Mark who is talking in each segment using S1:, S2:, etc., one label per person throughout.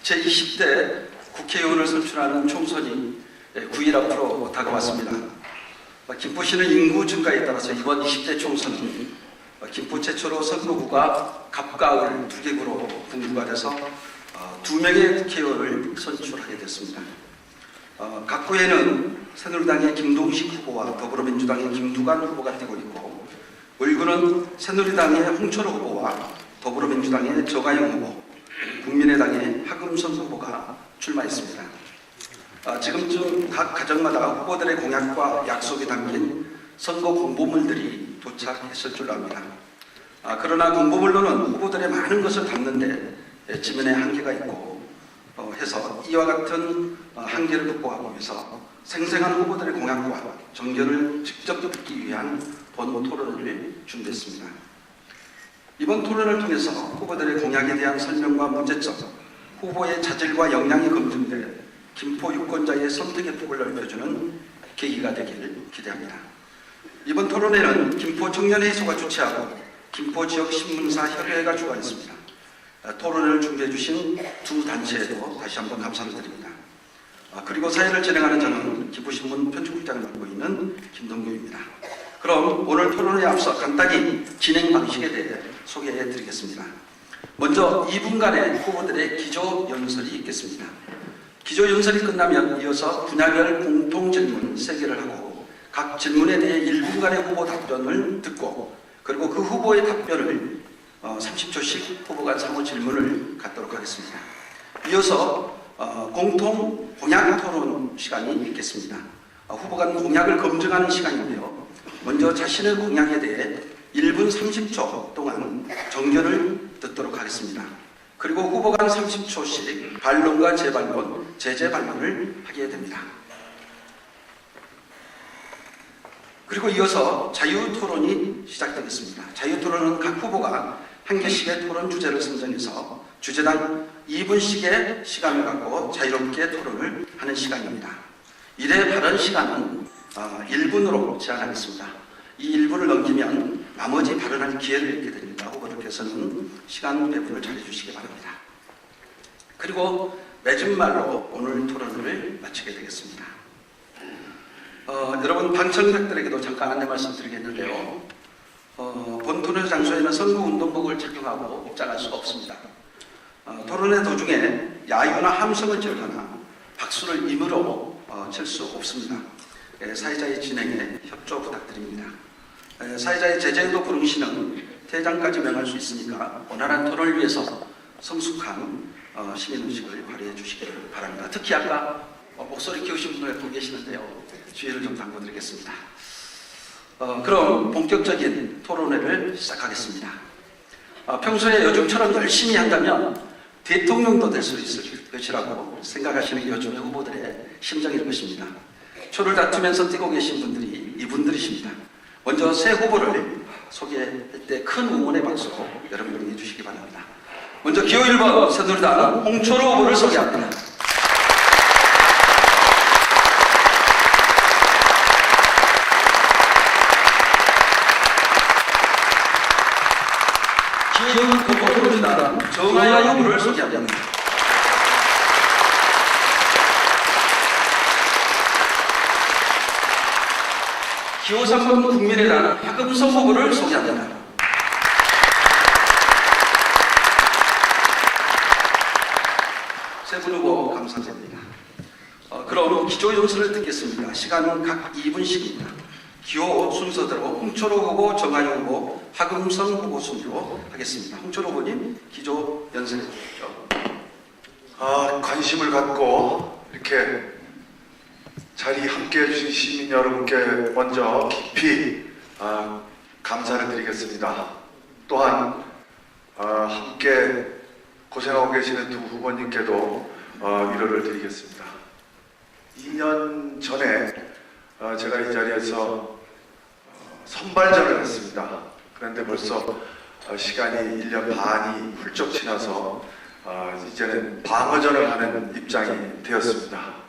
S1: 제20대 국회의원을 선출하는 총선이 9일 앞으로 다가왔습니다. 김포시는 인구 증가에 따라서 이번 20대 총선은 김포 최초로 선거구가 갑가을 2개구로 분구가 돼서 2명의 국회의원을 선출하게 됐습니다. 각 구에는 새누리당의 김동식 후보와 더불어민주당의 김두관 후보가 뛰고 있고, 을구는 새누리당의 홍철호 후보와 더불어민주당의 정하영 후보, 국민의당의 하금선 후보가 출마했습니다. 지금쯤 각 가정마다 후보들의 공약과 약속이 담긴 선거 공보물들이 도착했을 줄 압니다. 그러나 공보물로는 후보들의 많은 것을 담는데 지면에 한계가 있고 해서 이와 같은 한계를 극복하기 위해서 생생한 후보들의 공약과 정견을 직접 듣기 위한 본 토론을 준비했습니다. 이번 토론을 통해서 후보들의 공약에 대한 설명과 문제점, 후보의 자질과 역량이 검증돼 김포 유권자의 선택의 폭을 넓혀주는 계기가 되기를 기대합니다. 이번 토론회는 김포 청년회의소가 주최하고 김포 지역 신문사 협의회가 주관했습니다. 토론을 준비해 주신 두 단체에도 다시 한번 감사를 드립니다. 그리고 사회를 진행하는 저는 김포신문 편집국장을 맡고 있는 김동규입니다. 그럼 오늘 토론에 앞서 간단히 진행 방식에 대해 소개해 드리겠습니다. 먼저 2분간의 후보들의 기조 연설이 있겠습니다. 기조 연설이 끝나면 이어서 분야별 공통 질문 3개를 하고 각 질문에 대해 1분간의 후보 답변을 듣고, 그리고 그 후보의 답변을 30초씩 후보 간 상호 질문을 갖도록 하겠습니다. 이어서 공통 공약 토론 시간이 있겠습니다. 후보 간 공약을 검증하는 시간인데요. 먼저 자신의 공약에 대해 1분 30초 동안 정견을 듣도록 하겠습니다. 그리고 후보 간 30초씩 반론과 재반론, 재재반론을 하게 됩니다. 그리고 이어서 자유토론이 시작되겠습니다. 자유토론은 각 후보가 한 개씩의 토론 주제를 선정해서 주제당 2분씩의 시간을 갖고 자유롭게 토론을 하는 시간입니다. 이래 발언 시간은 1분으로 제한하겠습니다. 이 1분을 넘기면 나머지 발언할 기회를 잃게 됩니다. 후보들께서는 시간 배분을 잘 해주시기 바랍니다. 그리고 맺은 말로 오늘 토론을 마치게 되겠습니다. 여러분 방청객들에게도 잠깐 안내 말씀드리겠는데요. 본 토론 장소에는 선거운동복을 착용하고 입장할 수가 없습니다. 토론회 도중에 야유나 함성을 지르거나 박수를 임으로 칠 수 없습니다. 사회자의 진행에 협조 부탁드립니다. 사회자의 제재에도 부르시는 퇴장까지 명할 수 있으니까 원활한 토론을 위해서 성숙한 시민의식을 발휘해 주시기를 바랍니다. 특히 아까 목소리 키우신 분들 보고 계시는데요. 주의를 좀 당부드리겠습니다. 그럼 본격적인 토론회를 시작하겠습니다. 평소에 요즘처럼 열심히 한다면 대통령도 될 수 있을 것이라고 생각하시는 요즘의 후보들의 심정일 것입니다. 초를 다투면서 뛰고 계신 분들이 이분들이십니다. 먼저 새 후보를 소개할 때 큰 응원의 박수 여러분들이 해주시기 바랍니다. 먼저 기호 1번 새누리당 홍철호 후보를 소개합니다. 기호 2번 더불어민주당 정하영 후보를 소개합니다. 기호 3번 국민의당 하금선 후보를 소개합니다. 세 분 후보 감사드립니다. 그럼 기조 연설을 듣겠습니다. 시간은 각 2분씩입니다. 기호 순서대로 홍철호 후보, 정하영 후보, 하금선 후보 순으로 하겠습니다. 홍철호 후보님 기조 연설해 주십시오.
S2: 관심을 갖고 이렇게 자리 함께해 주신 시민 여러분께 먼저 깊이 감사를 드리겠습니다. 또한 함께 고생하고 계시는 두 후보님께도 위로를 드리겠습니다. 2년 전에 제가 이 자리에서 선발전을 했습니다. 그런데 벌써 시간이 1년 반이 훌쩍 지나서 이제는 방어전을 하는 입장이 되었습니다.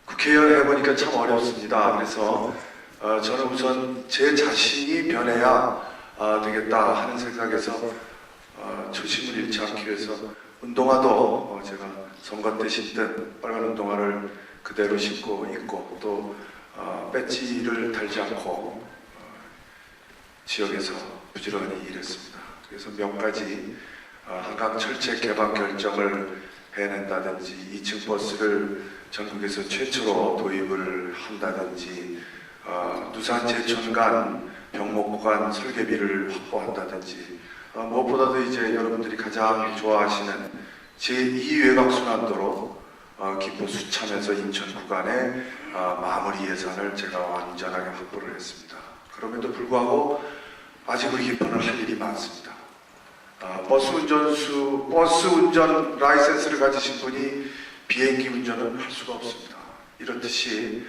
S2: 국회의원 해보니까 참 어렵습니다. 그래서 저는 우선 제 자신이 변해야 되겠다 하는 생각에서 초심을 잃지 않기 위해서 운동화도 제가 선거 때 신던 빨간 운동화를 그대로 신고 있고 또 배지를 달지 않고 지역에서 부지런히 일했습니다. 그래서 몇 가지 한강 철책 개방 결정을 해낸다든지 2층 버스를 전국에서 최초로 도입을 한다든지 누산 제천간 병목구간 설계비를 확보한다든지 무엇보다도 이제 여러분들이 가장 좋아하시는 제2외곽순환도로 김포 수참에서 인천 구간의 마무리 예산을 제가 완전하게 확보를 했습니다. 그럼에도 불구하고 아직 우리 김포는 할 일이 많습니다. 버스 운전 라이센스를 가지신 분이 비행기 운전은 할 수가 없습니다. 이렇듯이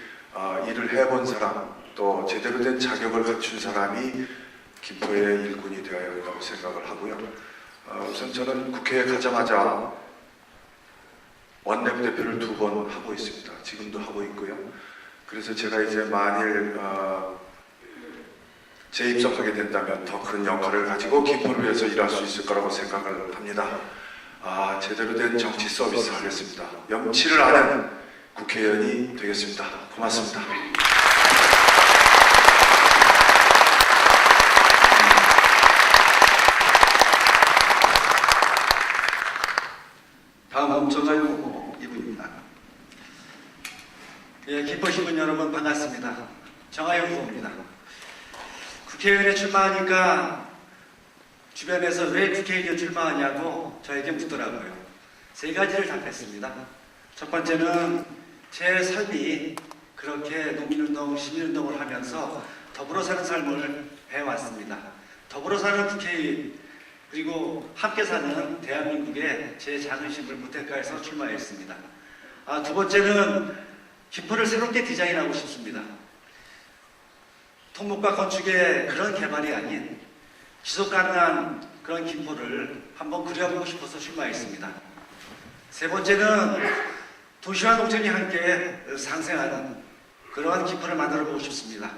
S2: 일을 해본 사람 또 제대로 된 자격을 갖춘 사람이 김포의 일꾼이 되어야 한다고 생각을 하고요. 우선 저는 국회에 가자마자 원내대표를 2번 하고 있습니다. 지금도 하고 있고요. 그래서 제가 이제 만일 재입성하게 된다면 더 큰 역할을 가지고 김포를 위해서 일할 수 있을 거라고 생각을 합니다. 제대로 된 정치 서비스 하겠습니다. 염치를 아는 국회의원이 되겠습니다. 고맙습니다.
S1: 다음은 정하윤 후보 이분입니다.
S3: 예, 김포시민 여러분 반갑습니다. 정하윤 후보입니다. 국회의원에 출마하니까 주변에서 왜 국회의원 출마하냐고 저에게 묻더라고요. 3가지를 답했습니다. 첫 번째는 제 삶이 그렇게 농민운동, 시민운동을 하면서 더불어 사는 삶을 해왔습니다. 더불어 사는 국회의원 그리고 함께 사는 대한민국의 제 자긍심을 무대가에서 출마했습니다. 2번째는 김포를 새롭게 디자인하고 싶습니다. 토목과 건축의 그런 개발이 아닌 지속 가능한 그런 김포를 한번 그려보고 싶어서 출마했습니다. 3번째는 도시와 농촌이 함께 상생하는 그러한 김포를 만들어 보고 싶습니다.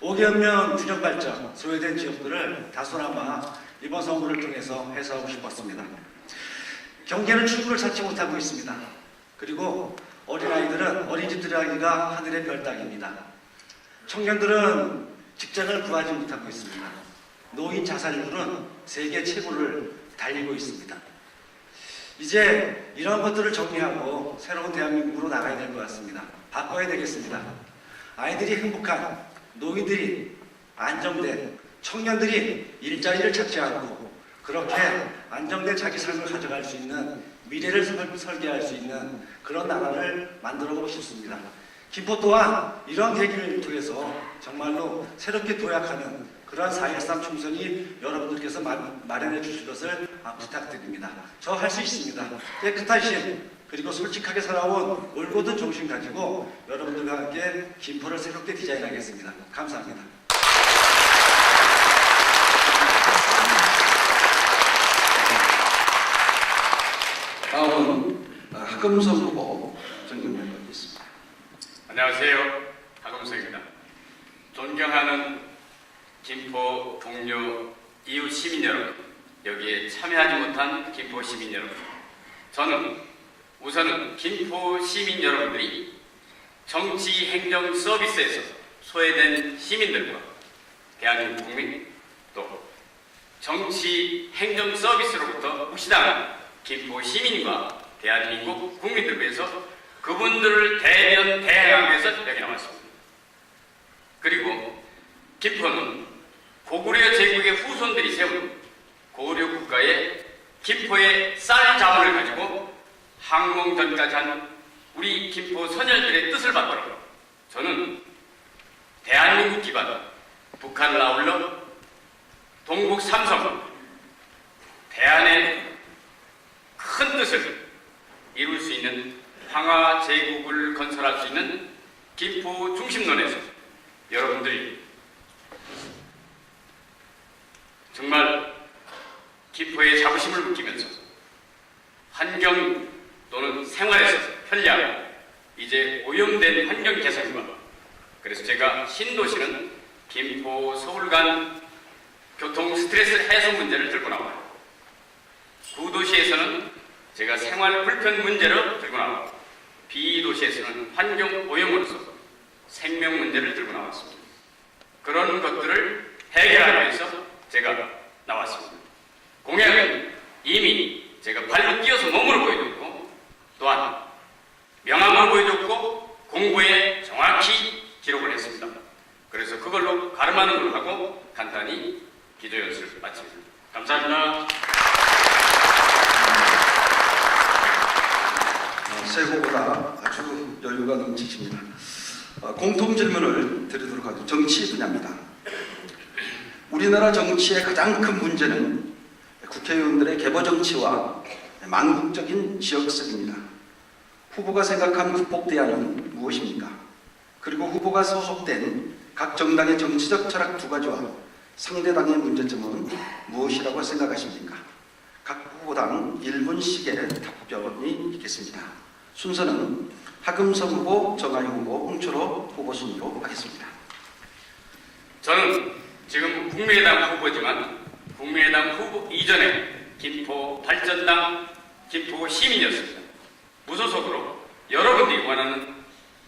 S3: 5개년 균형 발전, 소외된 지역들을 다소나마 이번 선거를 통해서 해소하고 싶었습니다. 경계는 출구를 찾지 못하고 있습니다. 그리고 어린아이들은 어린이집 들어가기가 하늘의 별 따기입니다. 청년들은 직장을 구하지 못하고 있습니다. 노인 자살률은 세계 최고를 달리고 있습니다. 이제 이런 것들을 정리하고 새로운 대한민국으로 나가야 될 것 같습니다. 바꿔야 되겠습니다. 아이들이 행복한, 노인들이 안정된, 청년들이 일자리를 찾지 않고 그렇게 안정된 자기 삶을 가져갈 수 있는 미래를 설계할 수 있는 그런 나라를 만들어보고 싶습니다. 김포 또한 이런 계기를 통해서 정말로 새롭게 도약하는 그러한 4.13 총선이 여러분들께서 마련해 주실 것을 부탁드립니다. 저 할 수 있습니다. 깨끗한 심 그리고 솔직하게 살아온 올곧은 정신 가지고 여러분들과 함께 김포를 새롭게 디자인하겠습니다. 감사합니다.
S1: 다음은 하금석 후보 정경련 있습니다.
S4: 안녕하세요. 하금석입니다. 존경하는 김포 동료 이웃 시민 여러분, 여기에 참여하지 못한 김포 시민 여러분, 저는 우선은 김포 시민 여러분들이 정치 행정 서비스에서 소외된 시민들과 대한민국 국민 또 정치 행정 서비스로부터 무시당한 김포 시민과 대한민국 국민들 위해서 그분들을 대행하기 위해서 여기 나왔습니다. 그리고 김포는 고구려 제국의 후손들이 세운 고려 국가의 김포의 쌀 자원을 가지고 항공전까지 한 우리 김포 선열들의 뜻을 받들어 저는 대한민국 기반 북한을 아울러 동북 삼성 대한의 큰 뜻을 이룰 수 있는 황하 제국을 건설할 수 있는 김포 중심론에서 여러분들이 정말 김포의 자부심을 느끼면서 환경 또는 생활에서 편리하고 이제 오염된 환경 개선과 그래서 제가 신도시는 김포 서울 간 교통 스트레스 해소 문제를 들고 나와요. 구도시에서는 제가 생활 불편 문제를 들고 나왔고 비도시에서는 환경 오염으로서 생명 문제를 들고 나왔습니다. 그런 것들을 해결하기 위해서 제가 나왔습니다. 공약은 이미 제가 발로 뛰어서 몸으로 보여줬고 또한 명함을 보여줬고 공부에 정확히 기록을 했습니다. 그래서 그걸로 가름하는 걸로 하고 간단히 기조연설을 마칩니다. 감사합니다.
S1: 새 후보다 아주 여유가 넘치십니다. 공통 질문을 드리도록 하죠. 정치 분야입니다. 우리나라 정치의 가장 큰 문제는 국회의원들의 개보 정치와 망국적인 지역색입니다. 후보가 생각한 국폭 대안은 무엇입니까? 그리고 후보가 소속된 각 정당의 정치적 철학 두 가지와 상대당의 문제점은 무엇이라고 생각하십니까? 각 후보당 1분씩의 답변이 있겠습니다. 순서는 하금석 후보, 정하영 후보, 홍철호 후보 순으로 하겠습니다.
S4: 저는 지금 국민의당 후보지만 국민의당 후보 이전에 김포 발전당 김포 시민이었습니다. 무소속으로 여러분들이 원하는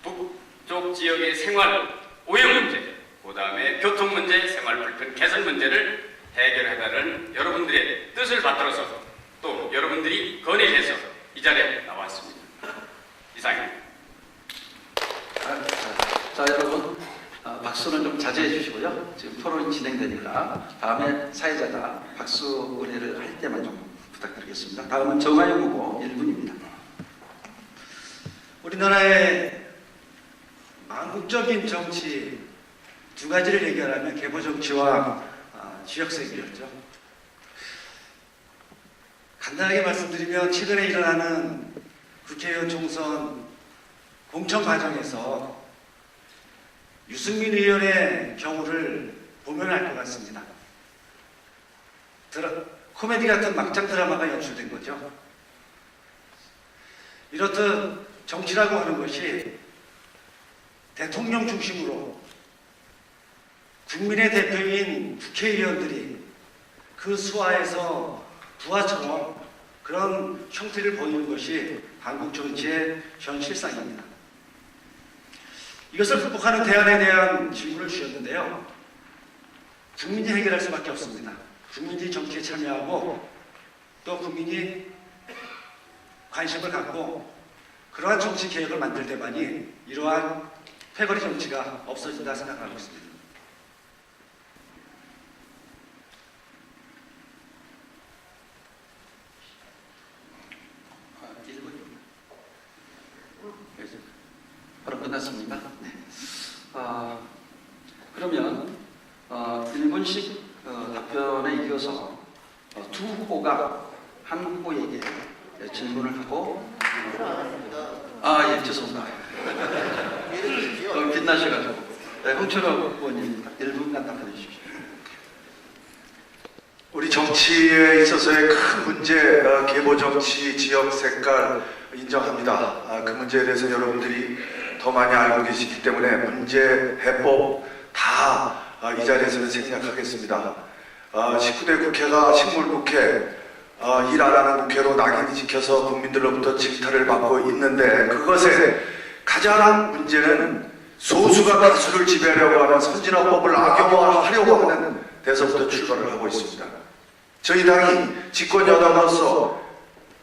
S4: 북쪽 지역의 생활 오염 문제, 그 다음에 교통 문제, 생활 불편 개선 문제를 해결해달라는 여러분들의 뜻을 받들어서 또 여러분들이 건의해서 이 자리에 나왔습니다. 이상입니다.
S1: 자, 여러분 박수는 좀 자제해 주시고요. 지금 토론이 진행되니까 다음에 사회자가 박수 의뢰를 할 때만 좀 부탁드리겠습니다. 다음은 정하영 후보 1분입니다.
S3: 우리나라의 망국적인 정치 두 가지를 얘기하면 개보 정치와 지역색이었죠. 간단하게 말씀드리면 최근에 일어나는 국회의원 총선 공천 과정에서 유승민 의원의 경우를 보면 알 것 같습니다. 코미디 같은 막장 드라마가 연출된 거죠. 이렇듯 정치라고 하는 것이 대통령 중심으로 국민의 대표인 국회의원들이 그 수하에서 부하처럼 그런 형태를 보이는 것이 한국 정치의 현 실상입니다. 이것을 극복하는 대안에 대한 질문을 주셨는데요. 국민이 해결할 수밖에 없습니다. 국민이 정치에 참여하고 또 국민이 관심을 갖고 그러한 정치 개혁을 만들 때만이 이러한 패거리 정치가 없어진다 생각하고 있습니다.
S1: 바로 끝났습니까? 네. 그러면 1분씩 답변에 이어서 두 후보가 한 후보에게 질문을 하고 예, 죄송합니다. 빛나셔가지고 홍철호 후보님 1분간 답변해 주십시오.
S2: 우리 정치에 있어서의 큰 문제, 계보 정치, 지역 색깔 인정합니다. 그 문제에 대해서 여러분들이 더 많이 알고 계시기 때문에 문제, 해법 다 이 자리에서 생략하겠습니다. 19대 국회가 식물국회, 일 안 하는 국회로 낙인이 찍혀서 국민들로부터 질타를 받고 있는데 그것의 가장 문제는 소수가 다수를 지배하려고 하는 선진화법을 악용하려고 하는 데서부터 출발을 하고 있습니다. 저희 당이 집권 여당으로서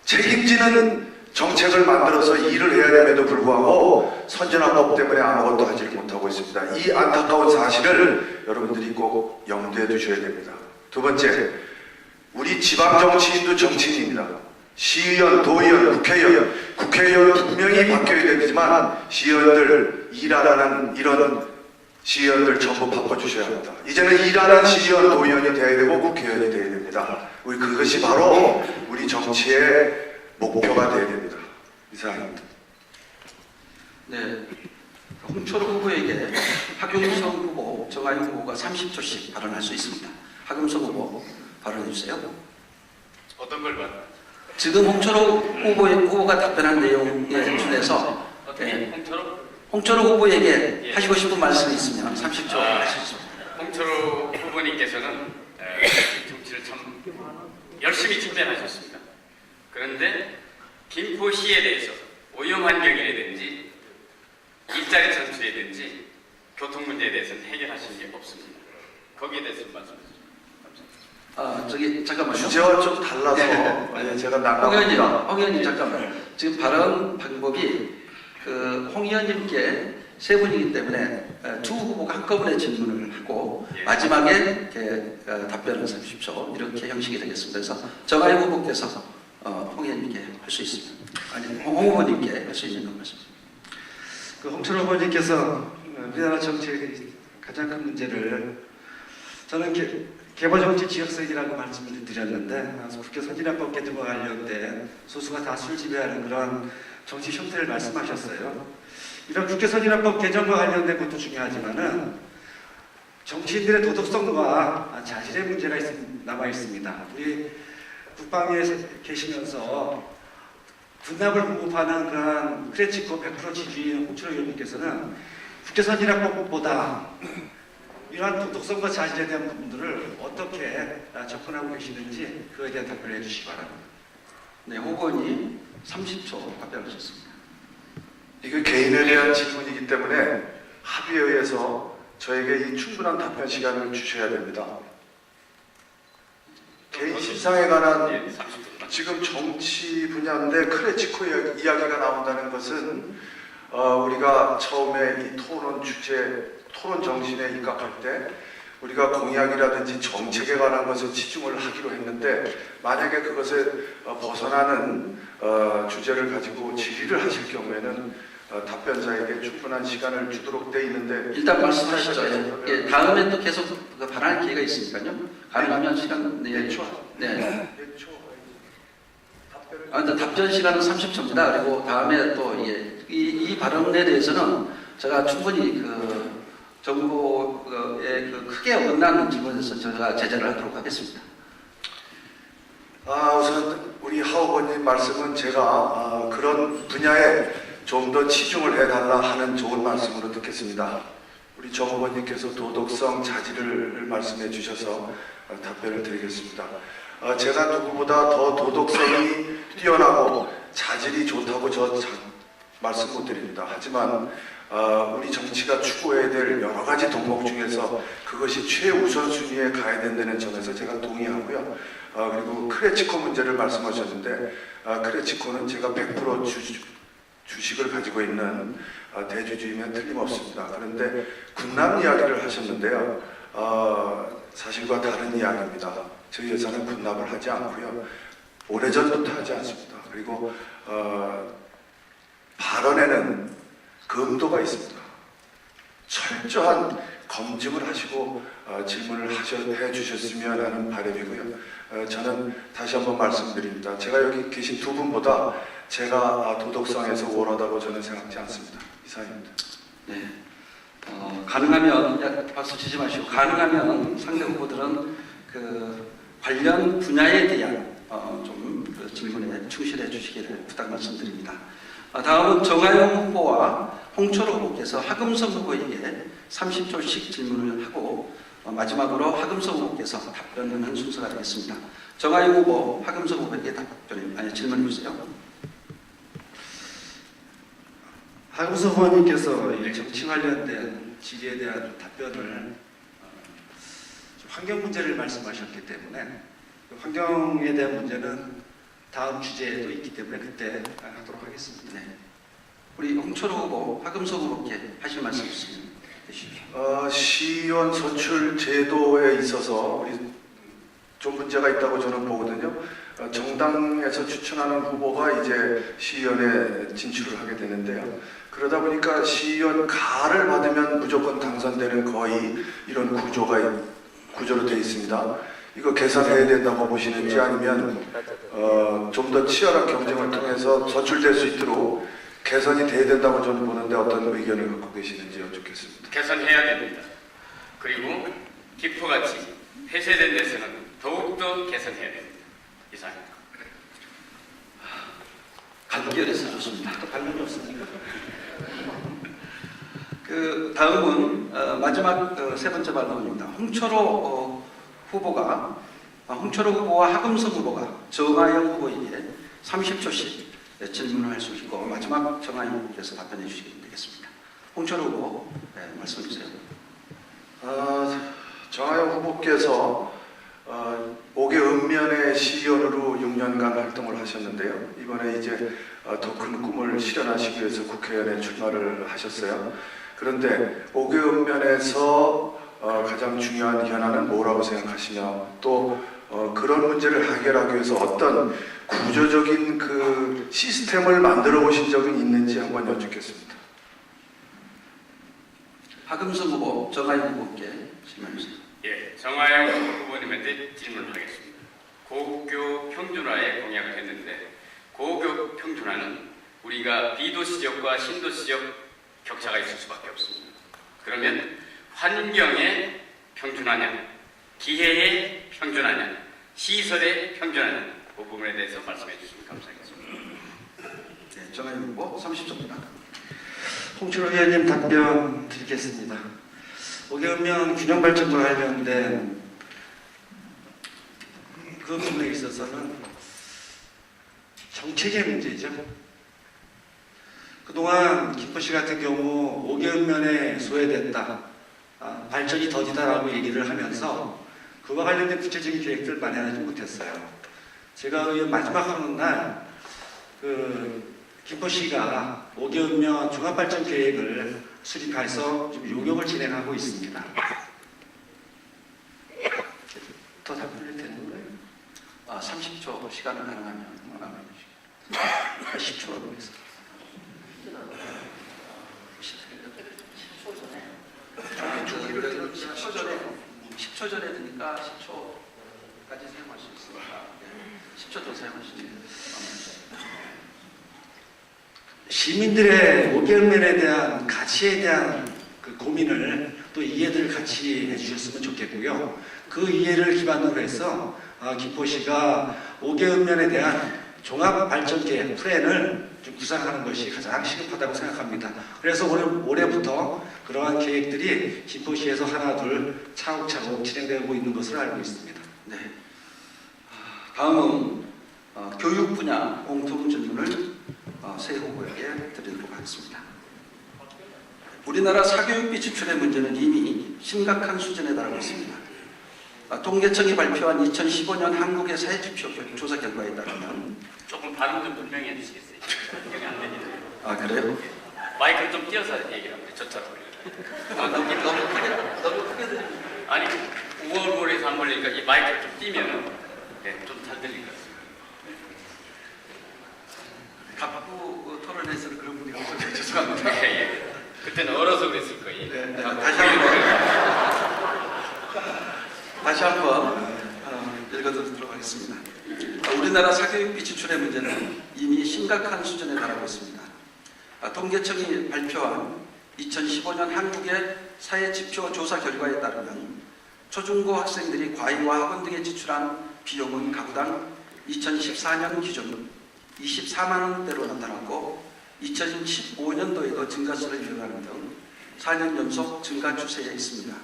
S2: 책임지는 정책을 만들어서 일을 해야 됨에도 불구하고 선진화법 때문에 아무것도 하지 못하고 있습니다. 이 안타까운 사실을 여러분들이 꼭 염두에 두셔야 됩니다. 두 번째, 우리 지방 정치인도 정치인입니다. 시의원, 도의원, 국회의원 분명히 바뀌어야 되지만 시의원들 일하라는 이런 시의원들 전부 바꿔주셔야 합니다. 이제는 일하는 시의원, 도의원이 되어야 되고 국회의원이 되어야 됩니다. 그것이 바로 우리 정치의 목표가 되어야 됩니다. 이상입니다.
S1: 네, 홍철호 후보에게 하경석 후보, 정하영 후보가 30초씩 발언할 수 있습니다. 하경석 후보 발언해 주세요.
S4: 어떤 걸 봐?
S1: 지금 홍철호 후보가 답변한 내용에 준해서 홍철호 후보에게 하시고 싶은 말씀이 있으면 30초 하시죠.
S4: 홍철호 후보님께서는 정치를 참 열심히 준비하셨습니다. 그런데 김포시에 대해서 오염환경이라든지 일자리 창출이라든지 교통 문제에 대해서는 해결하신 게 없습니다. 거기에 대해서 말씀해 주시죠. 감사합니다.
S1: 잠깐만요.
S2: 주제와 좀 달라서
S1: 네.
S2: 예, 제가 나갑니다.
S1: 홍 의원님 잠깐만. 지금 발언 방법이 홍 의원님께 세 분이기 때문에 두 후보가 한꺼번에 질문을 하고
S4: 예.
S1: 마지막에 이렇게 답변을 30초 이렇게 형식이 되겠습니다. 그래서 정하영 후보께서 홍 의원님께 할 수 있습니다. 아니 홍 후보님께 할 수 있는 것 말씀입니다.
S3: 그 홍철호 후보님께서 우리나라 정치의 가장 큰 문제를 저는 개발정치 지역성이라고 말씀을 드렸는데 국회 선진화법 개정과 관련된 소수가 다수를 지배하는 그런 정치 형태를 말씀하셨어요. 이런 국회 선진화법 개정과 관련된 것도 중요하지만은 정치인들의 도덕성과 자질의 문제가 남아 있습니다. 우리 국방위에 계시면서 군납을 공급하는 그런 크레치코 100% 지지인 홍철호 의원님께서는 국회 선진화법보다 이러한 도덕성과 자질에 대한 부분들을 어떻게 접근하고 계시는지 그에 대한 답변을 해주시기 바랍니다.
S1: 네, 후보님 30초 답변하셨습니다.
S2: 이게 개인에 대한 질문이기 때문에 합의에 의해서 저에게 이 충분한 답변 시간을 주셔야 됩니다. 개인 신상에 관한
S4: 예, 30분.
S2: 지금 정치 분야인데 크레치코 이야기가 나온다는 것은 우리가 처음에 이 토론 주제, 토론 정신에 입각할 때 우리가 공약이라든지 정책에 관한 것에 치중을 하기로 했는데 만약에 그것에 벗어나는 주제를 가지고 질의를 하실 경우에는 답변자에게 충분한 시간을 주도록 돼 있는데
S1: 일단 말씀하시죠. 예, 다음에 또 계속 발언할 기회가 있으니까요. 가능하면 시간
S2: 네,
S1: 네. 근데 답변 시간은 30초입니다. 그리고 다음에 또 이 발언에 대해서는 제가 충분히 정부의 크게 어긋나는 질문에서 제가 제재를 하도록 하겠습니다.
S2: 우선 우리 하 후보님 말씀은 제가 그런 분야에 좀 더 치중을 해달라 하는 좋은 말씀으로 듣겠습니다. 우리 정 후보님께서 도덕성, 자질을 말씀해 주셔서 답변을 드리겠습니다. 제가 누구보다 더 도덕성이 뛰어나고 자질이 좋다고 말씀 못 드립니다. 하지만 우리 정치가 추구해야 될 여러 가지 덕목 중에서 그것이 최우선순위에 가야 된다는 점에서 제가 동의하고요. 그리고 크레치코 문제를 말씀하셨는데 크레치코는 제가 100% 주식을 가지고 있는 대주주이면 틀림없습니다. 그런데 군남 이야기를 하셨는데요. 사실과 다른 이야기입니다. 저희 회사는 군납을 하지 않고요. 오래전부터 하지 않습니다. 그리고 발언에는 그 의도가 있습니다. 철저한 검증을 하시고 질문을 해주셨으면 하는 바람이고요. 저는 다시 한번 말씀드립니다. 제가 여기 계신 두 분보다 제가 도덕성에서 원하다고 저는 생각지 않습니다. 이상입니다.
S1: 네. 가능하면 박수 치지 마시고 가능하면 상대 후보들은 관련 분야에 대한 좀 질문에 충실해 주시기를 부탁 말씀드립니다. 다음은 정하영 후보와 홍철호 후보께서 하금석 후보에게 30초씩 질문을 하고 마지막으로 하금석 후보께서 답변하는 순서가 되겠습니다. 정하영 후보, 하금석 후보에게 질문해 주세요.
S3: 하금석 후보님께서 정치 관련된 질의에 대한 답변을 환경 문제를 말씀하셨기 때문에 환경에 대한 문제는 다음 주제에도 있기 때문에 그때 하도록 하겠습니다.
S1: 네. 우리 홍철호 후보, 하금석 후보께 하실 말씀 있으면 해주십시오.
S2: 시의원 선출 제도에 있어서 우리 좀 문제가 있다고 저는 보거든요. 정당에서 추천하는 후보가 이제 시의원에 진출을 하게 되는데요. 그러다 보니까 시의원 가를 받으면 무조건 당선되는 거의 이런 구조로 되어 있습니다. 이거 개선해야 된다고 보시는지 아니면 좀 더 치열한 경쟁을 통해서 선출될 수 있도록 개선이 돼야 된다고 저는 보는데 어떤 의견을 갖고 계시는지 여쭙겠습니다.
S4: 개선해야 됩니다. 그리고 기포같이 폐쇄된 데서는 더욱더 개선해야 됩니다. 이상입니다.
S1: 간결해서 좋습니다.
S3: 또 반론이 없습니까?
S1: 다음은 마지막 세 번째 발언입니다. 홍철호 후보와 하금석 후보가 정하영 후보에게 30초씩 질문을 할 수 있고 마지막 정하인 후보께서 답변해 주시면 되겠습니다. 홍철호 후보 말씀해 주세요.
S2: 정하영 후보께서 5개 읍면의 시의원으로 6년간 활동을 하셨는데요. 이번에 이제 더 큰 꿈을 실현하시기 위해서 국회의원에 출마를 하셨어요. 그런데 5개 읍면에서 가장 중요한 현안은 뭐라고 생각하시냐? 또 그런 문제를 해결하기 위해서 어떤 구조적인 그 시스템을 만들어 보신 적은 있는지 한번 여쭙겠습니다.
S1: 박음성 후보, 정하인 후보께 질문해 주세요.
S4: 예, 정하영 후보님한테 질문하겠습니다. 고교 평준화에 공약을 했는데 고교 평준화는 우리가 비도시 지역과 신도시 지역 격차가 있을 수밖에 없습니다. 그러면 환경의 평준화냐, 기회의 평준화냐, 시설의 평준화냐 그 부분에 대해서 말씀해 주시면 감사하겠습니다.
S1: 네, 정하인 후보 30초입니다.
S3: 홍준호 의원님 답변 드리겠습니다. 5개면 균형발전과 관련된 그 부분에 있어서는 정책의 문제죠. 그동안 김포시 같은 경우 5개면에 소외됐다, 발전이 더디다라고 얘기를 하면서 그와 관련된 구체적인 계획들을 마련하지 못했어요. 제가 의원 마지막 하는 날 김포시가 5개면 종합발전 계획을 수립해서 지금 용역을 진행하고 있습니다. 더 답변을 되는 거예요?
S1: 30초 시간을 가능하면 마감해 주시고 10초로 해서 10초 전에 되니까 10초까지 사용할 수 있으니까 10초 더 사용할 수 있는
S3: 시민들의 5개면에 대한 가치에 대한 그 고민을 또 이해를 같이 해주셨으면 좋겠고요. 그 이해를 기반으로 해서 김포시가 5개면에 대한 종합발전계획 플랜을 좀 구상하는 것이 가장 시급하다고 생각합니다. 그래서 올해부터 그러한 계획들이 김포시에서 하나 둘 차곡차곡 진행되고 있는 것으로 알고 있습니다.
S1: 네. 다음은 교육 분야 공통 질문을 세 후보에게 드리도록 하겠습니다. 우리나라 사교육비 지출의 문제는 이미 심각한 수준에 달하고 있습니다. 통계청이 발표한 2015년 한국의 사회지표 조사 결과에 따르면
S4: 조금 발음 좀 분명히 해주시겠어요? 분명히 안 되니까.
S1: 그래요?
S4: 마이크를 좀 띄어서 얘기를 합니다. 저처럼.
S1: 너무 크게 들리면
S4: 아니, 우월우월해서 안 걸리니까 이 마이크를 좀 띄면 좀 잘 들릴 것 같습니다.
S1: 갑부 토론에서는 그런 분이 없어서 죄송합니다.
S4: 예. 그때는 얼어서 그랬을 거예요.
S1: 네, 다시 한번 읽어드리도록 하겠습니다. 우리나라 사교육비 지출의 문제는 이미 심각한 수준에 달하고 있습니다. 통계청이 발표한 2015년 한국의 사회지표 조사 결과에 따르면 초중고 학생들이 과외와 학원 등에 지출한 비용은 가구당 2014년 기준 24만 원대로 나타났고 2015년도에도 증가세를 이어가는 등 4년 연속 증가 추세에 있습니다.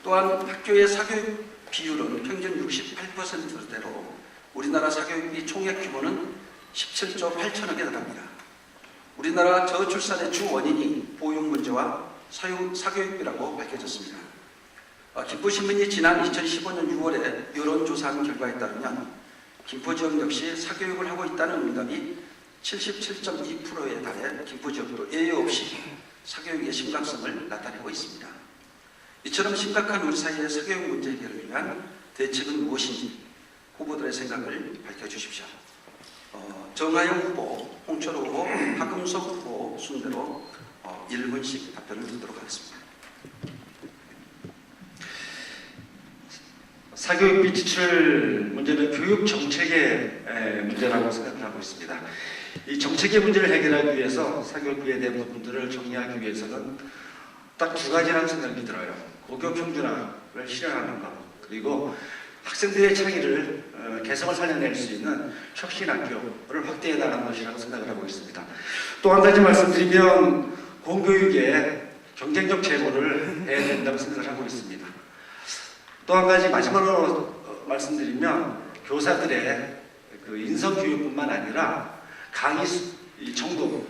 S1: 또한 학교의 사교육 비율은 평균 68%대로 우리나라 사교육비 총액 규모는 17조 8천억에 달합니다. 우리나라 저출산의 주 원인이 보육 문제와 사교육비라고 밝혀졌습니다. 김포신문이 지난 2015년 6월에 여론조사한 결과에 따르면 김포 지역 역시 사교육을 하고 있다는 응답이 77.2%에 달해 김포 지역도 예외 없이 사교육의 심각성을 나타내고 있습니다. 이처럼 심각한 우리 사회의 사교육 문제 해결을 위한 대책은 무엇인지 후보들의 생각을 밝혀주십시오. 정하영 후보, 홍철호 후보, 박음석 후보 순대로 1분씩 답변을 듣도록 하겠습니다.
S3: 사교육비 지출 문제는 교육 정책의 문제라고 생각하고 있습니다. 이 정책의 문제를 해결하기 위해서 사교육비에 대한 부분들을 정리하기 위해서는 딱 두 가지라는 생각이 들어요. 고교 평준화를 실현하는 것, 그리고 학생들의 창의를 개성을 살려낼 수 있는 혁신학교를 확대해 나가는 것이라고 생각을 하고 있습니다. 또 한 가지 말씀드리면 공교육의 경쟁적 제고를 해야 된다고 생각을 하고 있습니다. 또 한 가지 마지막으로 말씀드리면 교사들의 그 인성 교육뿐만 아니라 강의 이 정도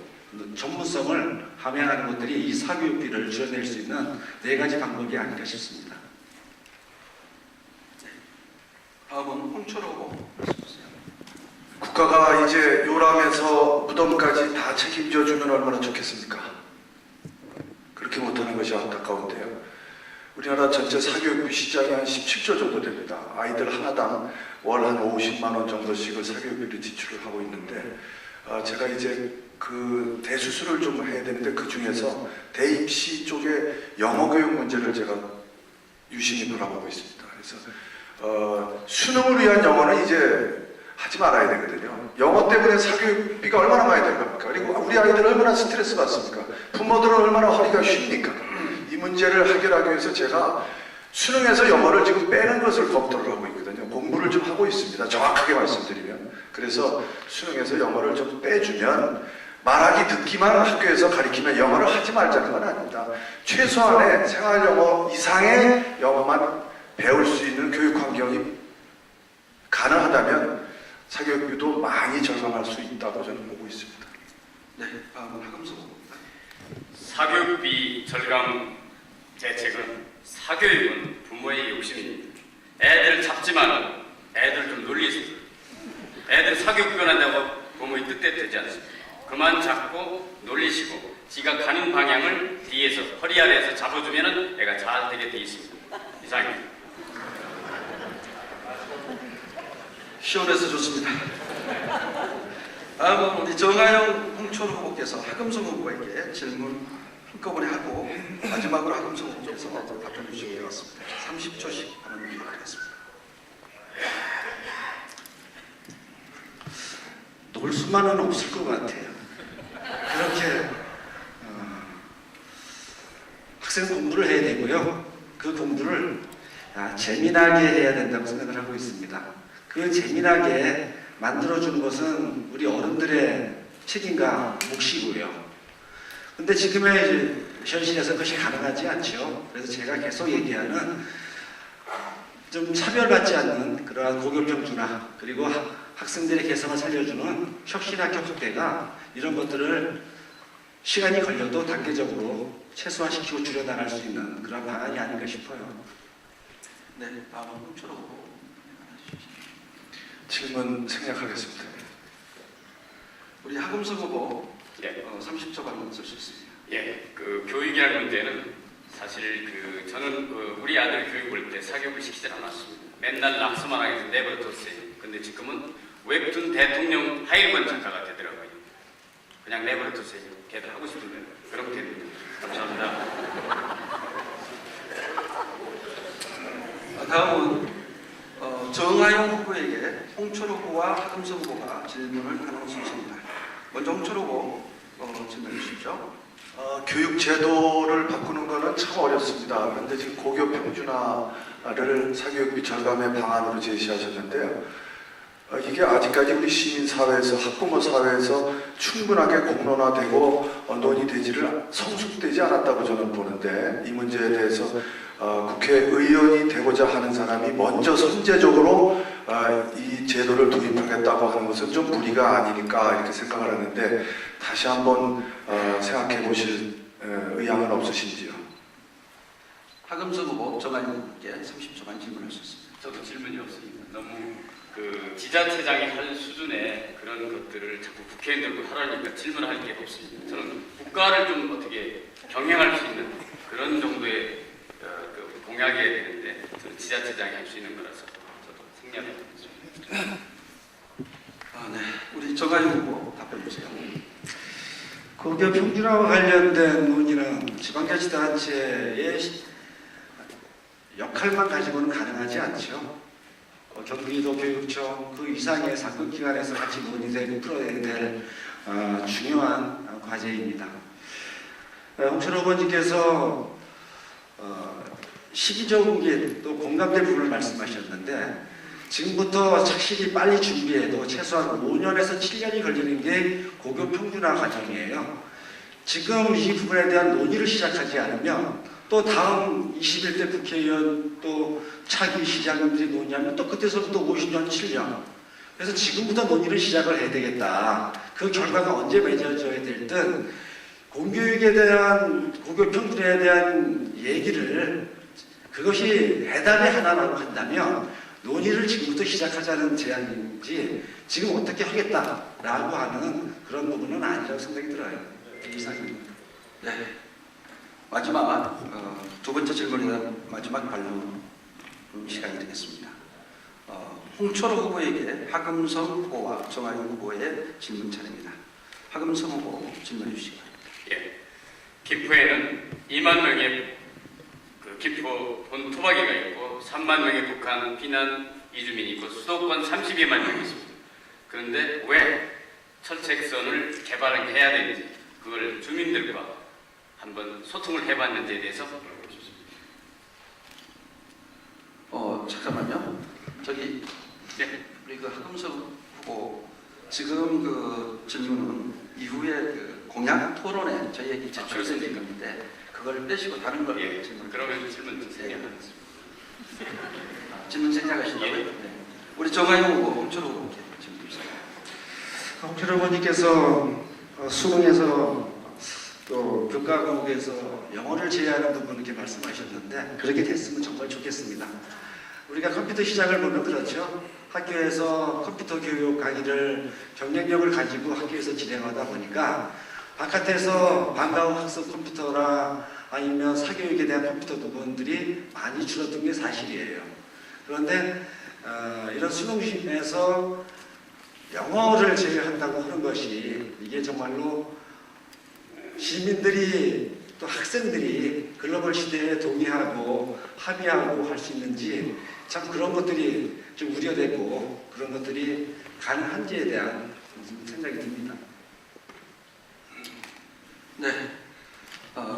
S3: 전문성을 함양하는 것들이 이 사교육비를 줄여낼 수 있는 4가지 방법이 아닐까 싶습니다.
S1: 다음은 홍철호 후보 말씀주세요.
S2: 국가가 이제 요람에서 무덤까지 다 책임져 주면 얼마나 좋겠습니까? 그렇게 못하는 것이 안타까운데요. 우리나라 전체 사교육비 시장이 한 17조 정도 됩니다. 아이들 하나당 월 한 50만 원 정도씩을 사교육비를 지출을 하고 있는데 제가 이제 그 대수술을 좀 해야 되는데 그 중에서 대입시 쪽에 영어 교육 문제를 제가 유심히 돌아보고 있습니다. 그래서 수능을 위한 영어는 이제 하지 말아야 되거든요. 영어 때문에 사교육비가 얼마나 많이 들 겁니까? 그리고 우리 아이들 얼마나 스트레스 받습니까? 부모들은 얼마나 허리가 쉽니까? 이 문제를 해결하기 위해서 제가 수능에서 영어를 지금 빼는 것을 검토를 하고 있거든요. 공부를 좀 하고 있습니다. 정확하게 말씀드리면. 그래서 수능에서 영어를 좀 빼주면 말하기 듣기만 학교에서 가르치면 영어를 하지 말자는 건 아닙니다. 최소한의 생활 영어 이상의 영어만 배울 수 있는 교육 환경이 가능하다면 사교육비도 많이 절감할 수 있다고 저는 보고 있습니다.
S1: 네, 다음은 하금석 후보입니다.
S4: 사교육비 절감 대책은 사교육은 부모의 욕심입니다. 애들 잡지만 애들 좀 놀리세요. 애들 사교육 변한다고 부모의 뜻대로 되지 않습니다. 그만 잡고 놀리시고 지가 가는 방향을 뒤에서 허리 아래에서 잡아주면 애가 잘 되게 돼 있습니다. 이상입니다.
S1: 시원해서 좋습니다. 다음은 우리 정하영 홍철호 후보께서 하금석 후보에게 질문 한꺼번에 하고 마지막으로 하금석 후보께서 답변해 주시기 바랍니다. 30초씩 하는 일을 하겠습니다.
S3: 놀 수만은 없을 것 같아요. 그렇게 학생 공부를 해야 되고요. 그 공부를 재미나게 해야 된다고 생각을 하고 있습니다. 그 재미나게 만들어주는 것은 우리 어른들의 책임과 몫이고요. 근데 지금의 현실에서 그것이 가능하지 않죠. 그래서 제가 계속 얘기하는 좀 차별받지 않는 그러한 고교평준화 그리고 학생들의 개성을 살려주는 혁신학교 확대가 이런 것들을 시간이 걸려도 단계적으로 최소화시키고 줄여나갈 수 있는 그런 방안이 아닌가 싶어요.
S1: 네, 다음은 홍철호 후보.
S2: 질문 생략하겠습니다.
S1: 우리 하금석 후보
S4: 예.
S1: 30초 발언 쓸 수 있습니다.
S4: 예, 그 교육이라는 문제는 사실 저는 우리 아들 교육 볼 때 사교육을 시키지 않았습니다. 맨날 낙서만 하게 해서 내버려뒀어요. 근데 지금은 웹툰 대통령 하일권 작가가 되더라고요. 그냥 내버려뒀어요. 걔들 하고 싶은 대로 그렇게 됩니다. 감사합니다.
S1: 다음은 정하영 후보에게 홍철호 후보와 하금석 후보가 질문을 하는 순서입니다. 먼저 홍철호 후보 질문해 주십시오.
S2: 교육 제도를 바꾸는 것은 참 어렵습니다. 그런데 지금 고교 평준화를 사교육비 절감의 방안으로 제시하셨는데요. 이게 아직까지 우리 시민사회에서 학부모 사회에서 충분하게 공론화되고 논의되지를 성숙되지 않았다고 저는 보는데 이 문제에 대해서 국회의원이 되고자 하는 사람이 먼저 선제적으로 이 제도를 도입하겠다고 하는 것은 좀 무리가 아니니까 이렇게 생각을 하는데 다시 한번 생각해 보실 의향은 없으신지요?
S1: 하금석 후보 정하영 후보께 30초간 질문할 수 있습니다.
S4: 저도 질문이 없습니다. 너무 지자체장이 할 수준의 그런 것들을 자꾸 국회의원들도 하라니까 질문할 게 없습니다. 저는 국가를 좀 어떻게 병행할 수 있는 그런 정도의 공약이어야 되는데 저는 지자체장이 할 수 있는 거라서 저도 생략하겠습니다.
S1: 네, 우리 정하영 후보 답변 주세요.
S3: 고교 평준화와 관련된 논의는 지방자치단체의 역할만 가지고는 가능하지 않죠. 경기도 교육청 그 이상의 상급기관에서 같이 논의되고 풀어야 될 중요한 과제입니다. 홍철호 후보님께서 시기적인 또 공감될 부분을 말씀하셨는데 지금부터 착실히 빨리 준비해도 최소한 5년에서 7년이 걸리는 게 고교 평준화 과정이에요. 지금 이 부분에 대한 논의를 시작하지 않으면 또 다음 21대 국회의원 또 차기 시장님들이 논의하면 또 그때서부터 50년, 7년 그래서 지금부터 논의를 시작을 해야 되겠다. 그 결과가 언제 맺어져야 될든 공교육에 대한 고교 평준에 대한 얘기를 그것이 해답이 하나라고 한다면 논의를 지금부터 시작하자는 제안인지 지금 어떻게 하겠다라고 하는 그런 부분은 아니라고 생각이 들어요. 이상입니다.
S1: 네. 마지막 두 번째 질문에 대한 마지막 반론 시간이 되겠습니다. 홍철호 후보에게 하금성 후보와 정하영 후보의 질문 차례입니다. 하금성 후보 질문해 주시기 바랍니다.
S4: 예. 김포에는 2만 명의 김포 본 토박이가 있고 3만 명의 북한 피난 이주민이 있고 수도권 32만 명이 있습니다. 그런데 왜 철책선을 개발해야 되는지 그걸 주민들과 한번 소통을 해봤는지에 대해서 물어보고 싶습니다.
S1: 잠깐만요. 저기
S4: 네.
S1: 우리 그 하금석 후보 지금 그 질문은 이후에 그 공약 토론에 저희에게 제출된 건데 그걸 빼시고 다른 걸
S4: 예.
S1: 질문.
S4: 그러면 질문 주세요.
S1: 질문 생략하신다고요?
S4: 예.
S1: 네. 우리 정하영 후보, 홍철호 후보께 질문 주세요.
S3: 홍철 후보님께서 수능에서 또 교과목에서 영어를 제외하는 부분 이렇게 말씀하셨는데 그렇게 됐으면 정말 좋겠습니다. 우리가 컴퓨터 시장을 보면 그렇죠. 학교에서 컴퓨터 교육 강의를 경쟁력을 가지고 학교에서 진행하다 보니까 바깥에서 방과후 학습 컴퓨터나 아니면 사교육에 대한 컴퓨터 부분들이 많이 줄어든 게 사실이에요. 그런데 이런 수능심에서 영어를 제외한다고 하는 것이 이게 정말로 시민들이 또 학생들이 글로벌 시대에 동의하고 합의하고 할 수 있는지 참 그런 것들이 좀 우려되고 그런 것들이 가능한지에 대한 생각이 듭니다.
S1: 네.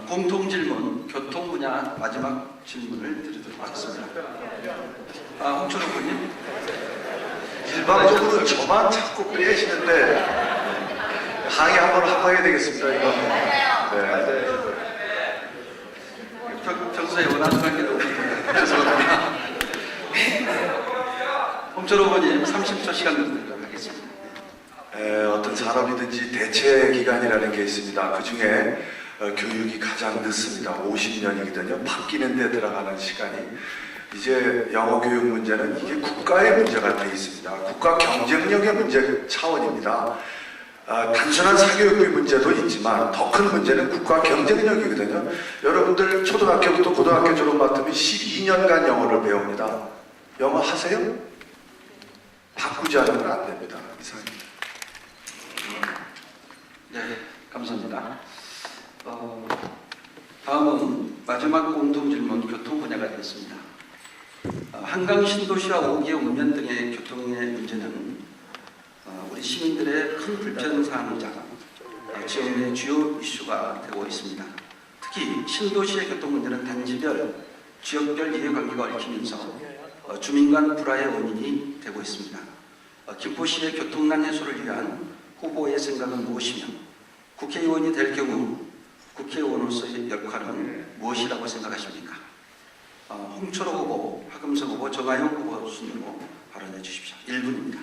S1: 공통 질문, 교통 분야 마지막 질문을 드리도록 하겠습니다. 홍철호 후보님.
S2: 일방적으로 저만 자꾸 빼시는데 항의 한번 해봐야 되겠습니다. 이거. 네.
S1: 평소에 원하는 게 너무 죄송합니다. 홍철호 후보님 30초 시간 드리도록 하겠습니다.
S2: 어떤 산업이든지 대체 기간이라는 게 있습니다. 그 중에 교육이 가장 늦습니다. 50년이거든요. 바뀌는 데 들어가는 시간이. 이제 영어 교육 문제는 이게 국가의 문제가 되어 있습니다. 국가 경쟁력의 문제 차원입니다. 단순한 사교육비 문제도 있지만 더 큰 문제는 국가 경쟁력이거든요. 여러분들 초등학교부터 고등학교 졸업 맡으면 12년간 영어를 배웁니다. 영어 하세요? 바꾸지 않으면 안 됩니다. 이상입니다.
S1: 네, 감사합니다. 다음은 마지막 공통 질문 교통 분야가 되겠습니다. 한강 신도시와 5기의 운면 등의 교통의 문제는 우리 시민들의 큰 불편 사항이자 지역 내 주요 이슈가 되고 있습니다. 특히 신도시의 교통 문제는 단지별, 지역별 이해관계가 얽히면서 주민 간 불화의 원인이 되고 있습니다. 김포시의 교통난 해소를 위한 후보의 생각은 무엇이며 국회의원이 될 경우 국회의원으로서의 역할은 무엇이라고 생각하십니까? 홍철호 후보, 하금석 후보, 정하영 후보 순으로 발언해 주십시오. 1분입니다.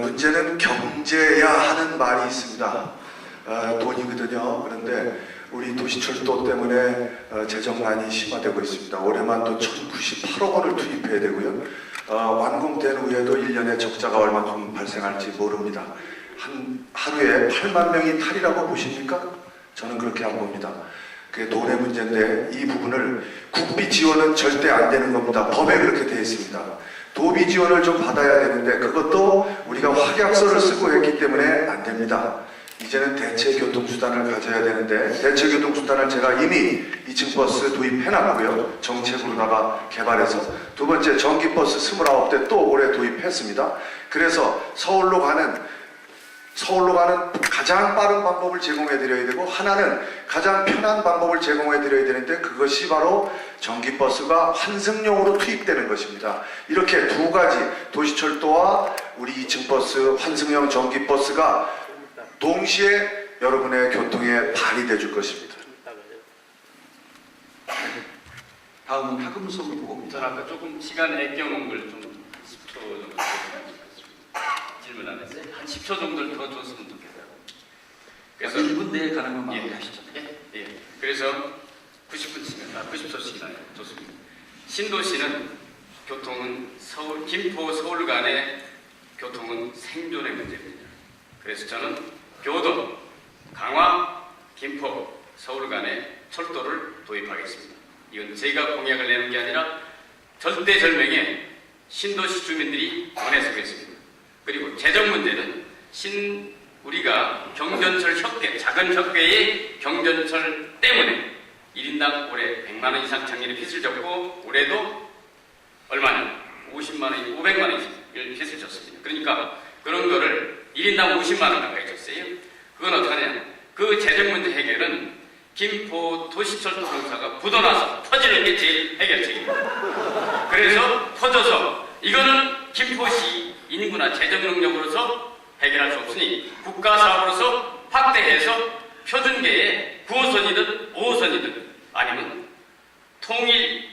S2: 문제는 경제야 하는 말이 있습니다. 돈이거든요. 그런데 우리 도시철도 때문에 재정난이 심화되고 있습니다. 올해만 또 1098억 원을 투입해야 되고요. 완공된 후에도 1년에 적자가 얼마큼 발생할지 모릅니다. 하루에 8만 명이 탈이라고 보십니까? 저는 그렇게 안 봅니다. 그게 돈의 문제인데 이 부분을 국비 지원은 절대 안 되는 겁니다. 법에 그렇게 되어 있습니다. 도비 지원을 좀 받아야 되는데 그것도 우리가 확약서를 쓰고 했기 때문에 안 됩니다. 이제는 대체 교통수단을 가져야 되는데 대체 교통수단을 제가 이미 2층 버스 도입해놨고요. 정책으로다가 개발해서 두 번째 전기버스 29대 또 올해 도입했습니다. 그래서 서울로 가는 가장 빠른 방법을 제공해 드려야 되고 하나는 가장 편한 방법을 제공해 드려야 되는데 그것이 바로 전기버스가 환승용으로 투입되는 것입니다. 이렇게 두 가지 도시철도와 우리 2층 버스 환승용 전기버스가 동시에 여러분의 교통에 발휘돼 줄 것입니다.
S1: 다음은 하금석 후보입니다.
S4: 저는 아까 조금 시간 아껴놓은 걸 좀 10초 정도 질문 안 했어요. 한 10초 정도를 더 줬으면 좋겠어요. 그래서
S1: 1분 내에 가능한 마무리하시죠.
S4: 예. 그래서 90초씩이나요. 좋습니다. 신도시는 교통은 김포 서울 간의 교통은 생존의 문제입니다. 그래서 저는 교동, 강화, 김포, 서울 간의 철도를 도입하겠습니다. 이건 제가 공약을 내는 게 아니라 절대절명의 신도시 주민들이 원해서 그랬습니다. 그리고 재정 문제는 우리가 경전철 협회, 작은 협회의 경전철 때문에 1인당 올해 100만 원 이상 작년에 빚을 졌고 올해도 얼마냐? 50만 원, 500만 원 이상 빚을 졌습니다. 그러니까 그런 거를 1인당 50만 원 가까이 졌어요. 그건 어떻게 하냐? 그 재정 문제 해결은 김포 도시철도 공사가 굳어나서 터지는 게 제일 해결책입니다. 그래서 터져서 이거는 김포시 인구나 재정 능력으로서 해결할 수 없으니 국가 사업으로서 확대해서 표준계의 9호선이든 5호선이든 아니면 통일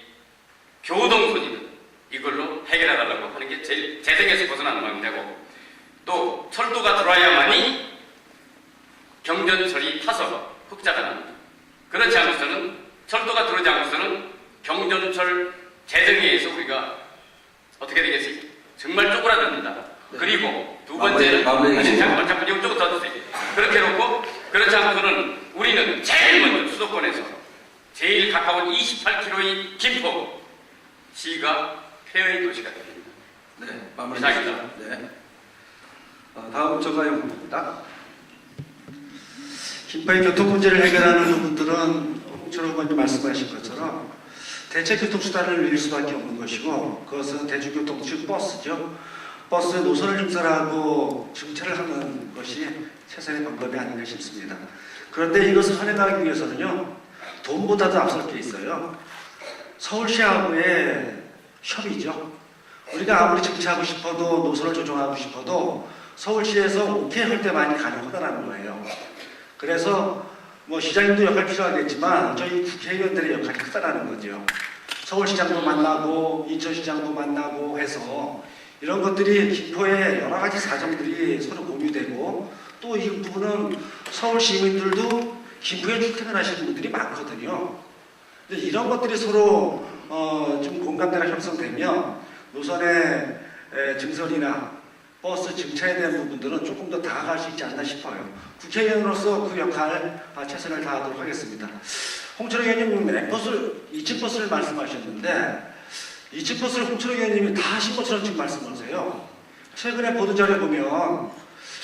S4: 교동선이든 이걸로 해결해달라고 하는 게 제일 재정에서 벗어나는 방법이고, 또 철도가 들어와야만이 경전철이 타서 흑자가 납니다. 그렇지 않고서는 철도가 들어오지 않고서는 경전철 재정에 의해서 우리가 어떻게 되겠어요? 정말 쪼그라듭니다.
S1: 네.
S4: 그리고 두 번째는 잠깐 이거 조금 더 주세요. 그렇게 놓고 그렇지 않고는 우리는 제일 먼저 수도권에서 제일 가까운 28km의 김포시가 폐허의 도시가 됩니다.
S1: 네, 마무리하겠습니다. 네. 다음 정가영 후보입니다.
S3: 김포의 교통 문제를 해결하는 부분들은 홍철호 의원님 말씀하신 것처럼 대체 교통수단을 밀 수밖에 없는 것이고, 그것은 대중교통 즉 버스죠. 버스 노선을 증설하고 정차를 하는 것이 최선의 방법이 아닌가 싶습니다. 그런데 이것을 선행하기 위해서는요, 돈보다도 앞설 게 있어요. 서울시하고의 협의죠. 우리가 아무리 정차하고 싶어도 노선을 조정하고 싶어도 서울시에서 오케이 할 때만이 가능하다는 거예요. 그래서 뭐 시장님도 역할 필요하겠지만 저희 국회의원들의 역할이 크다라는 거죠. 서울시장도 만나고 인천시장도 만나고 해서 이런 것들이 김포의 여러 가지 사정들이 서로 공유되고, 또 이 부분은 서울 시민들도 김포에 출퇴근하시는 분들이 많거든요. 근데 이런 것들이 서로 좀 공감대가 형성되면 노선의 증설이나 버스 증차에 대한 부분들은 조금 더 다가갈 수 있지 않나 싶어요. 국회의원으로서 그 역할 최선을 다하도록 하겠습니다. 홍철호 의원님 M버스, 2층 버스를 말씀하셨는데 2층 버스를 홍철호 의원님이 다 하신 것처럼 지금 말씀하세요. 최근에 보도자료 보면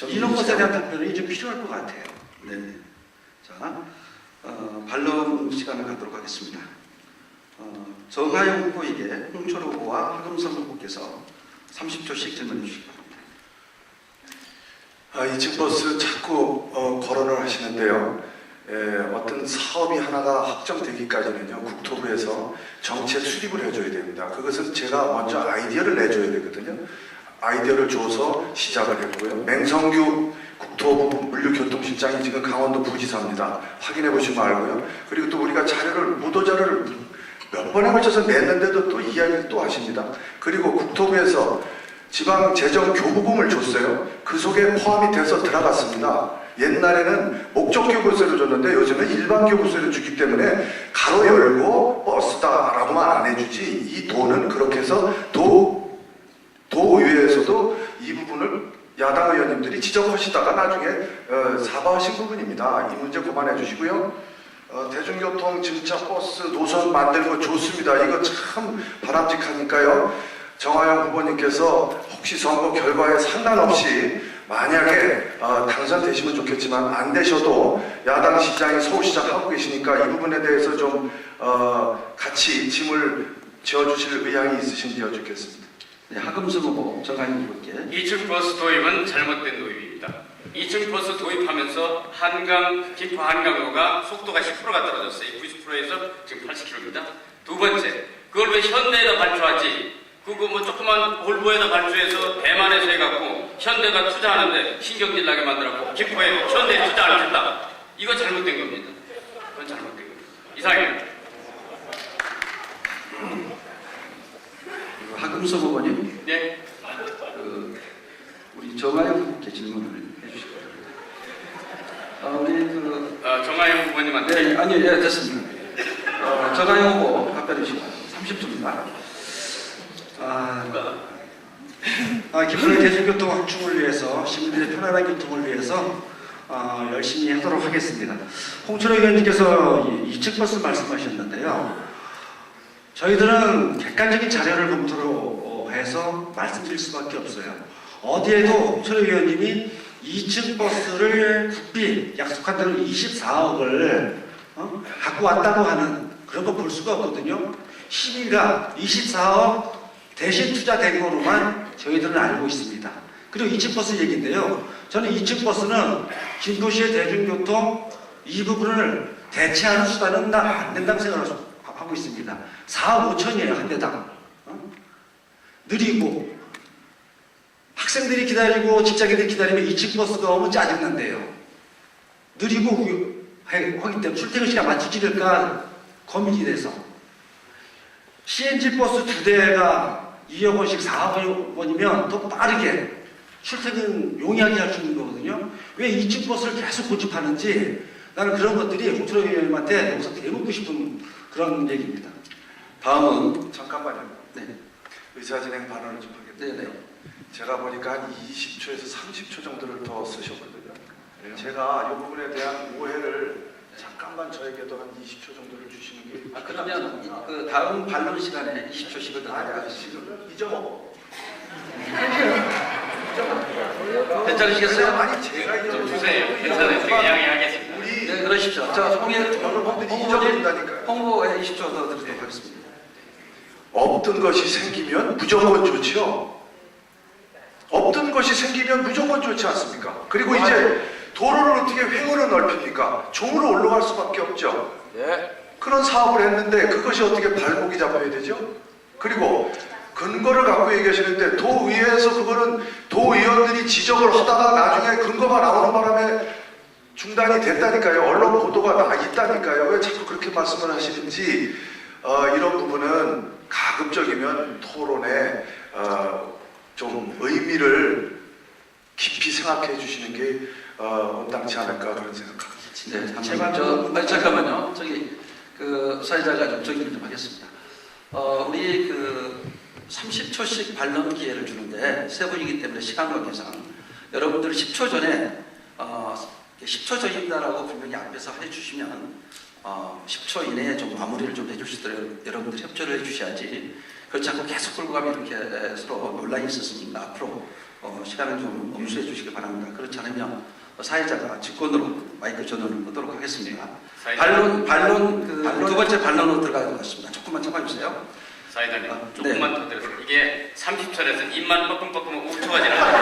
S3: 이런 것에 대한 답변이 좀 필요할 것 같아요.
S1: 네. 자, 반론 시간을 갖도록 하겠습니다. 정하영 후보에게 홍철호 후보와 하금성 후보께서 30초씩 질문해 주시기 바랍니다.
S2: 2층 버스 자꾸 거론을 하시는데요. 어떤 사업이 하나가 확정되기까지는요, 국토부에서 정책 수립을 해줘야 됩니다. 그것은 제가 먼저 아이디어를 내줘야 되거든요. 아이디어를 줘서 시작을 했고요. 맹성규 국토부 물류교통실장이 지금 강원도 부지사입니다. 확인해 보시면 알고요. 그리고 또 우리가 보도자료를 몇 번에 걸쳐서 냈는데도 또 이야기를 또 하십니다. 그리고 국토부에서 지방재정교부금을 줬어요. 그 속에 포함이 돼서 들어갔습니다. 옛날에는 목적교부세를 줬는데 요즘은 일반교부세를 주기 때문에 가로 열고 버스다라고만 안 해주지, 이 돈은 그렇게 해서 도의회에서도 이 부분을 야당 의원님들이 지적하시다가 나중에 사과하신 부분입니다. 이 문제 그만해 주시고요. 대중교통 증차 버스 노선 만드는 거 좋습니다. 이거 참 바람직하니까요. 정하영 후보님께서 혹시 선거 결과에 상관없이 만약에 당선되시면 좋겠지만 안 되셔도 야당 시장이 서울시장 하고 계시니까 이 부분에 대해서 좀 같이 짐을 지어주실 의향이 있으신지 여쭙겠습니다.
S1: 네, 하금성 후보 정하영 후보께
S4: 2층 버스 도입은 잘못된 도입입니다. 2층 버스 도입하면서 김포 한강로가 속도가 10%가 떨어졌어요. 90%에서 지금 80km입니다. 두 번째, 그걸 왜 현대에다 발주하지? 그거 뭐 조그만 볼보에다 발주해서 대만에서 해갖고 현대가 투자하는데 신경질 나게 만들었고 김포에 현대에 투자 안 준다. 이거 잘못된 겁니다. 그건 잘못된 겁니다. 이상입니다.
S1: 하금성 후보님.
S4: 네.
S1: 정하영 후보께 질문을 해주시기 바랍니다. 우리 그
S4: 정하영 후보님한테
S1: 네, 아니요, 예, 됐습니다. 정하영 후보 답변해 주시기 바랍니다. 30초입니다.
S3: 기본의 대중교통 확충을 위해서 시민들의 편안한 교통을 위해서 열심히 하도록 하겠습니다. 홍철호 의원님께서 2층 버스 말씀하셨는데요. 저희들은 객관적인 자료를 검토로 해서 말씀드릴 수밖에 없어요. 어디에도 홍철호 의원님이 2층 버스를 국비 약속한 대로 24억을 갖고 왔다고 하는 그런 거 볼 수가 없거든요. 시민가 24억 대신 투자된 거로만 저희들은 알고 있습니다. 그리고 2층 버스 얘기인데요. 저는 2층 버스는 김포시의 대중교통 이 부분을 대체하는 수단은 안 된다고 생각하고 있습니다. 4억 5천이에요, 한 대당. 느리고 학생들이 기다리고 직장인들이 기다리면 2층 버스가 너무 짜증난대요. 느리고 하기 때문에 출퇴근 시간 맞추지를까 고민이 돼서 CNG 버스 2대가 2억 원씩 4억 원이면 더 빠르게 출퇴근 용이하게 할 수 있는 거거든요. 왜 2층 버스를 계속 고집하는지 나는 그런 것들이 홍철호 의원님한테 여기서 대묻고 싶은 그런 얘기입니다.
S1: 다음은
S2: 잠깐만요.
S1: 네,
S2: 의사진행 발언을 좀 하겠습니다.
S1: 네.
S2: 제가 보니까 한 20초에서 30초 정도를 더 쓰셨거든요. 제가 이 부분에 대한 오해를 잠깐만 저에게도 한 20초 정도를 주시는 게
S1: 그러면 그 다음 반론 시간에 20초씩을 더 하겠습니다.
S2: 지금 잊어먹어.
S1: 괜찮으시겠어요?
S2: 아니 제가
S4: 좀 주세요. 괜찮아요. 제가 이야기하겠습니다.
S2: 우리
S1: 네, 그러십시오. 자,
S2: 여러분들이 잊어버린다니까요.
S1: 홍보에 20초 더 드리도록 하겠습니다.
S2: 없던 것이 생기면 무조건 좋지요. 없던 것이 생기면 무조건 좋지 않습니까? 그리고 이제 도로를 어떻게 횡으로 넓힙니까? 종으로 올라갈 수밖에 없죠. 그런 사업을 했는데 그것이 어떻게 발목이 잡혀야 되죠? 그리고 근거를 갖고 얘기하시는데 도의회에서 그거는 도의원들이 지적을 하다가 나중에 근거가 나오는 바람에 중단이 됐다니까요. 언론 보도가 나 있다니까요. 왜 자꾸 그렇게 말씀을 하시는지 이런 부분은 가급적이면 토론에 좀 의미를 깊이 생각해 주시는 게 온당치 않을까 그런 생각합니다.
S1: 네, 잠깐만요. 저기 그 사회자가 좀 정리를 좀 하겠습니다. 우리 그 30초씩 반론 기회를 주는데 세 분이기 때문에 시간 관계상 여러분들 10초 전에 10초 전입니다라고 분명히 앞에서 해주시면 10초 이내에 좀 마무리를 좀 해주시도록 여러분들이 협조를 해주셔야지 그렇지 않고 계속 끌고 가면 이렇게 서로 논란이 있었으니까 앞으로 시간을 좀 엄수해 주시기 바랍니다. 그렇지 않으면 사회자가 직권으로 마이크 전원을 끄도록 하겠습니다. 반론 두 번째 반론으로 들어가야 될 것 같습니다. 조금만 참아주세요.
S4: 사회자님,
S1: 네.
S4: 조금만 더 들어서 이게 30초에서 입만 뻐끔뻐끔하면 5초가 지나가요.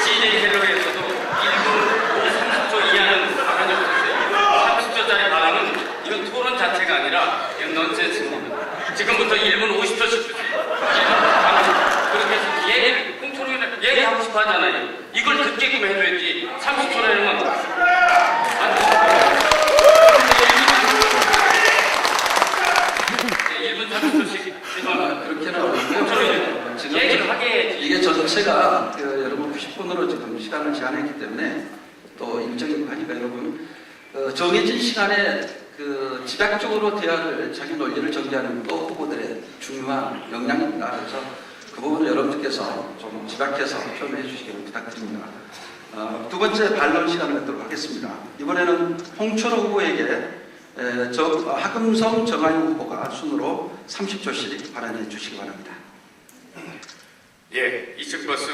S4: CJ 헬로에서도 1분 30초 이하는 발언이 없었어요. 30초짜리 발언은 이건 토론 자체가 아니라 이건 넌센스입니다. 지금부터 1분 50초씩 주세요. 그렇게 해서 얘기를 홍철호는 얘기하고 싶어 하잖아요. 이걸 듣게끔 해줘야지 30초라는 건 안 돼요. 1분 30초씩
S1: 그렇게는 어렵고요. 지금
S4: 얘기를 하게 해야지.
S1: 이게 전체가 여러분 90분으로 지금 시간을 제한했기 때문에 또 일정이고 하니까 여러분 정해진 시간에 집약적으로 대화를 자기 논리를 전개하는 것도 후보들의 중요한 역량입니다. 그래서 그 부분을 여러분들께서 좀 집약해서 표현해 주시기를 부탁드립니다. 두 번째 반론 시간을 갖도록 하겠습니다. 이번에는 홍철호 후보에게 하금성 정하영 후보가 순으로 30초씩 발언해 주시기 바랍니다.
S4: 예, 2층 버스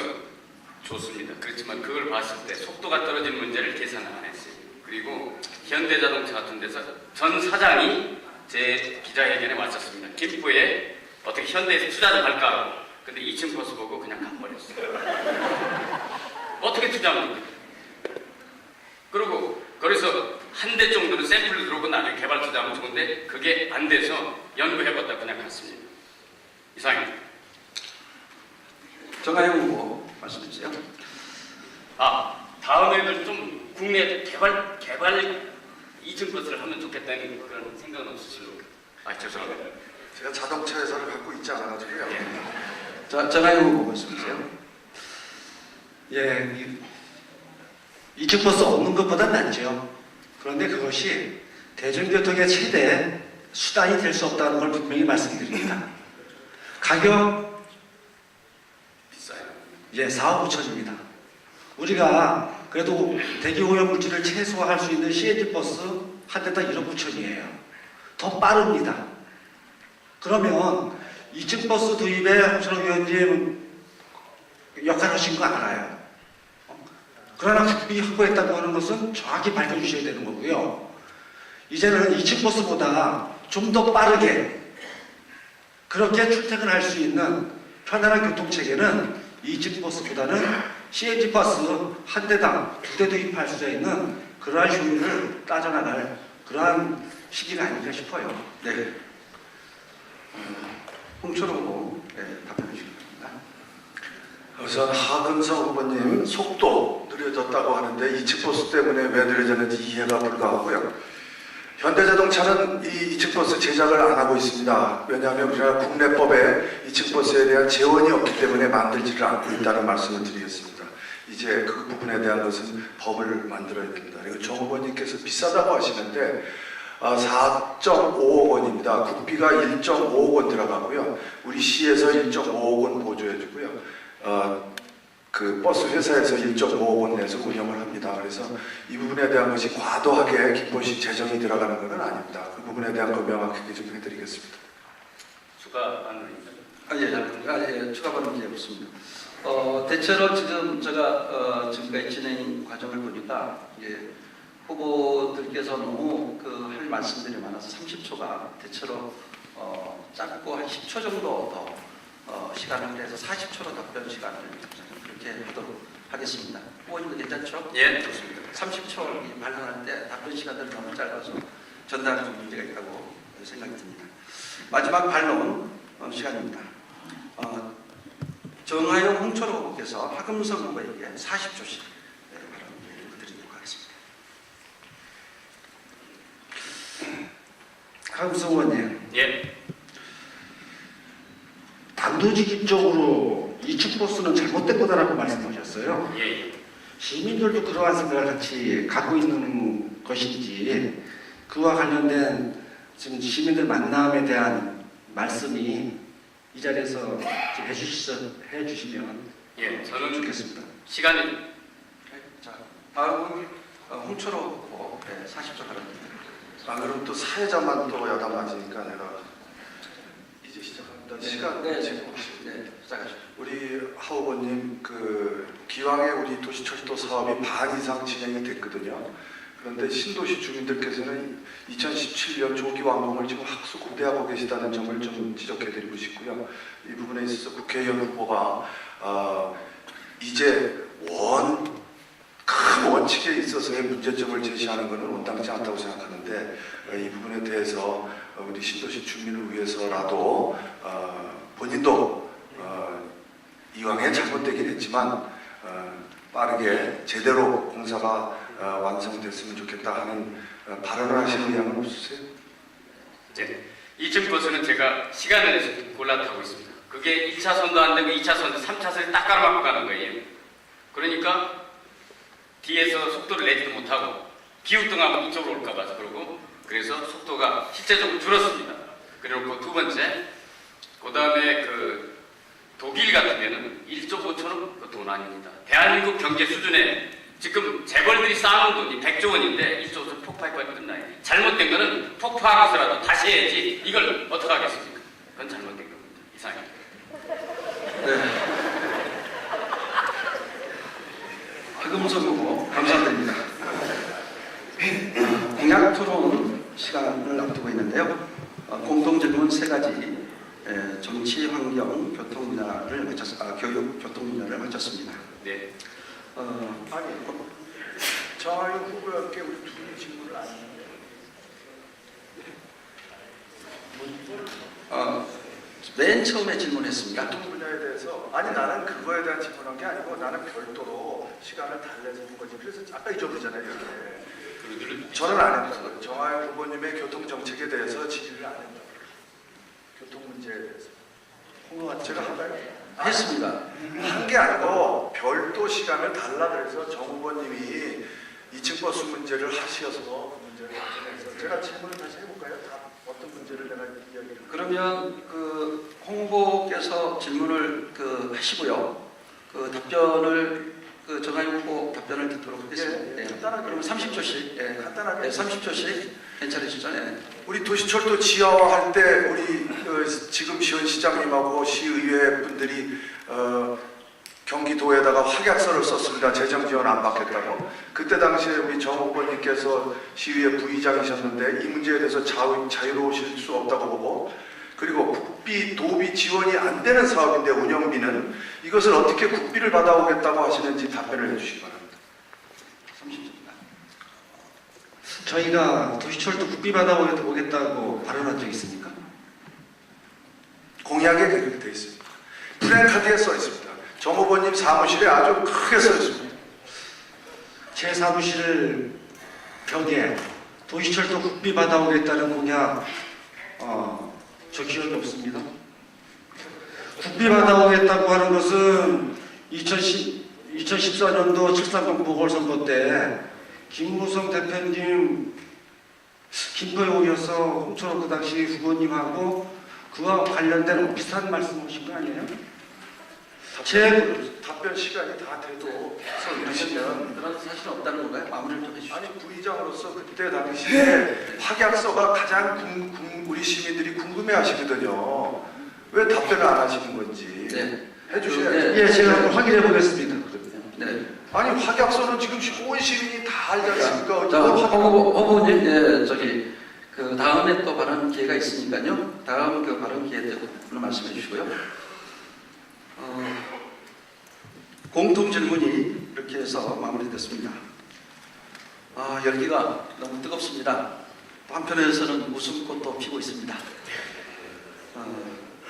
S4: 좋습니다. 그렇지만 그걸 봤을 때 속도가 떨어지는 문제를 계산을 안 했어요. 그리고 현대자동차 같은 데서 전 사장이 제 기자회견에 왔었습니다. 김포에 어떻게 현대에서 투자 좀 할까 하고 근데 2층 버스 보고 그냥 가버렸어요. 어떻게 투자하면 됩니까? 그리고 거기서 한 대 정도는 샘플을 들어오고 나중에 개발 투자하면 좋은데 그게 안 돼서 연구해봤다 그냥 갔습니다. 이상입니다.
S1: 정하영 후보 말씀해 주세요.
S4: 다음에는 좀 국내 개발 2층 버스를 하면 좋겠다는 그런 생각은 없으신가요? 죄송합니다.
S2: 제가 자동차 회사를 갖고 있지 않아가지고요.
S1: 자, 정하영 후보 말씀해 주세요.
S3: 예, 이층 버스 없는 것보단 낫죠. 그런데 그것이 대중교통의 최대 수단이 될 수 없다는 걸 분명히 말씀드립니다. 가격
S4: 비싸요.
S3: 예, 4억 5천입니다. 우리가 그래도 대기 오염 물질을 최소화할 수 있는 CNG 버스 한 대당 1억 9천이에요. 더 빠릅니다. 그러면 2층 버스 도입에 홍준표 의원님 역할하신 거 알아요. 그러나 국민이 확보했다고 하는 것은 정확히 밝혀주셔야 되는 거고요. 이제는 2층 버스보다 좀 더 빠르게 그렇게 출퇴근할 수 있는 편안한 교통체계는 2층 버스보다는 CNG 버스 한 대당 2대 도입할 수 있는 그러한 효율을 따져나갈 그러한 시기가 아닌가 싶어요.
S1: 네. 홍철호 후보 답변해 주시기 바랍니다.
S2: 우선 하근성 후보님 속도 느려졌다고 하는데 이층 버스 때문에 왜 느려졌는지 이해가 불가하고요. 현대자동차는 이 2층 버스 제작을 안 하고 있습니다. 왜냐하면 우리나라 국내법에 2층 버스에 대한 재원이 없기 때문에 만들지를 않고 있다는 말씀을 드리겠습니다. 이제 그 부분에 대한 것은 법을 만들어야 됩니다. 그리고 정 후보님께서 비싸다고 하시는데 4.5억 원입니다. 국비가 1.5억 원 들어가고요. 우리 시에서 1.5억 원 보조해 주고요. 그 버스 회사에서 1.5억 원 내서 운영을 합니다. 그래서 이 부분에 대한 것이 과도하게 김포시 재정이 들어가는 것은 아닙니다. 그 부분에 대한 거 명확하게 좀 해드리겠습니다.
S4: 추가 안을입니다.
S1: 예, 추가 발언 문제 없습니다. 대체로 지금 제가 지금까지 진행 과정을 보니까 후보들께서 너무 할 말씀들이 많아서 30초가 대체로 짧고 한 10초 정도 더 시간을 내서 40초로 답변 시간을 그렇게 하도록 하겠습니다. 후보님도 괜찮죠?
S4: 예, 좋습니다.
S1: 30초 발언할 때 답변 시간들이 너무 짧아서 전달에 좀 문제가 있다고 생각이 듭니다. 마지막 반론 시간입니다. 정하영 홍철호 후보께서 하금성 후보에게 40초씩 발언을 드리도록 하겠습니다.
S3: 하금성 의원님,
S4: 예,
S3: 단도직입적으로 2층 버스는 잘못된 거다라고 말씀하셨어요.
S4: 예.
S3: 시민들도 그러한 생각을 같이 갖고 있는 것인지 그와 관련된 지금 시민들 만남에 대한 말씀이 이 자리에서 지금 해주시면
S4: 예, 저는
S3: 좋겠습니다.
S4: 시간이
S1: 자, 다음은 홍철호 후보 40초 발언입니다.
S2: 그럼 또 사회자만 또 야단 맞으니까 내가 이제 시작합니다. 시간 지금
S1: 시작하죠.
S2: 우리 하 후보님 기왕에 우리 도시철도 사업이 반 이상 진행이 됐거든요. 그런데 신도시 주민들께서는 2017년 조기 완공을 지금 학수고대하고 계시다는 점을 좀 지적해드리고 싶고요. 이 부분에 있어서 국회의원 후보가 이제 큰 원칙에 있어서의 문제점을 제시하는 것은 온당치 않다고 생각하는데 이 부분에 대해서 우리 신도시 주민을 위해서라도 본인도 이왕에 잘못되긴 했지만 빠르게 제대로 공사가 완성됐으면 좋겠다 하는 발언을 하시는 의향은 없으세요?
S4: 이제 2층 버스는 제가 시간을 내서 올라타고 있습니다. 그게 1차선도 안 되고 2차선, 3차선에 딱 가로막고 가는 거예요. 그러니까 뒤에서 속도를 내지도 못하고 기우뚱하고 이쪽으로 올까 봐서 그러고 그래서 속도가 실제적으로 줄었습니다. 그리고 두 번째, 그 다음에 독일 같으면은 1.5초는 돈 아닙니다. 대한민국 경제 수준에 지금 재벌들이 쌓아놓은 돈이 100조 원인데 1.5초 폭파해버리면 끝나요. 잘못된 거는 폭파하고서라도 다시 해야지 이걸 어떻게 하겠습니까? 그건 잘못된 겁니다. 이상입니다.
S1: 네. 하금성 후보 감사드립니다. 공약 토론 시간을 앞두고 있는데요. 공동 질문 3가지, 정치, 환경, 교통 분야를 교육, 교통 분야를 마쳤습니다.
S4: 네.
S5: 정하영 후보께 우리 둘이 질문을 안 했는데
S1: 맨 처음에 질문했습니다.
S5: 교통 분야에 대해서 나는 그거에 대한 질문한 게 아니고 나는 별도로 시간을 달래서 준 거지. 그래서 아까 잊어버리잖아요. 이렇게. 저는 안 했다고요. 정하영 후보님의 교통 정책에 대해서 질의를 안 했다고요. 교통 문제에 대해서. 제가 할까요?
S1: 했습니다.
S5: 한 게 아니고 별도 시간을 달라 그래서 정 후보님이 2층 버스 문제를 하셔서 그 문제를 답변해서 제가 질문을 다시 해볼까요? 다 어떤 문제를 내가 이야기를
S1: 그러면 그 홍 후보께서 질문을 하시고요. 그 답변을 정하영 후보 답변을 듣도록 하겠습니다.
S5: 예, 간단하게.
S1: 그러면 30초씩.
S5: 간단하게
S1: 30초씩 괜찮으시죠? 네.
S5: 우리 도시철도 지하화할 때 우리 지금 시원시장님하고 시의회 분들이 경기도에다가 확약서를 썼습니다. 재정 지원 안 받겠다고. 그때 당시에 우리 정 후보님께서 시의회 부의장이셨는데 이 문제에 대해서 자유로우실 수 없다고 보고, 그리고 국비, 도비 지원이 안 되는 사업인데 운영비는 이것을 어떻게 국비를 받아오겠다고 하시는지 답변을 해주시기 바랍니다.
S1: 30초입니다.
S3: 저희가 도시철도 국비 받아오겠다고 발언한 적 있습니까?
S5: 공약에 그렇게 되어 있습니다. 프랭카드에 써 있습니다. 정 후보님 사무실에 아주 크게 써 있습니다.
S3: 제 사무실 벽에 도시철도 국비 받아오겠다는 공약 저 기억이 없습니다. 국비 받아오겠다고 하는 것은 2014년도 7.30 보궐선거 때 김무성 대표님 김포에 오셔서 홍철호 그 당시 후보님하고 그와 관련된 비슷한 말씀하신 거 아니에요?
S5: 답변 시간이 다 돼도 이러시면
S1: 그런 사실은 없다는 건가요? 마무리를 좀 해주시죠.
S5: 아니 부의장으로서 그때 당시에 확약서가 가장 우리 시민들이 궁금해하시거든요. 왜 답변을 안 하시는 건지
S1: 네.
S5: 해주셔야죠.
S3: 예, 제가 한번 확인해 보겠습니다.
S1: 네.
S5: 아니 확약서는 지금 온 시민이 다 알지 않습니까?
S1: 자,
S5: 이걸
S1: 후보님, 그 다음에 또 발언 기회가 있으니까요. 다음 그 발언 기회 때 말씀해 주시고요. 공통 질문이 이렇게 해서 마무리됐습니다. 열기가 너무 뜨겁습니다. 또 한편에서는 웃음꽃도 피고 있습니다.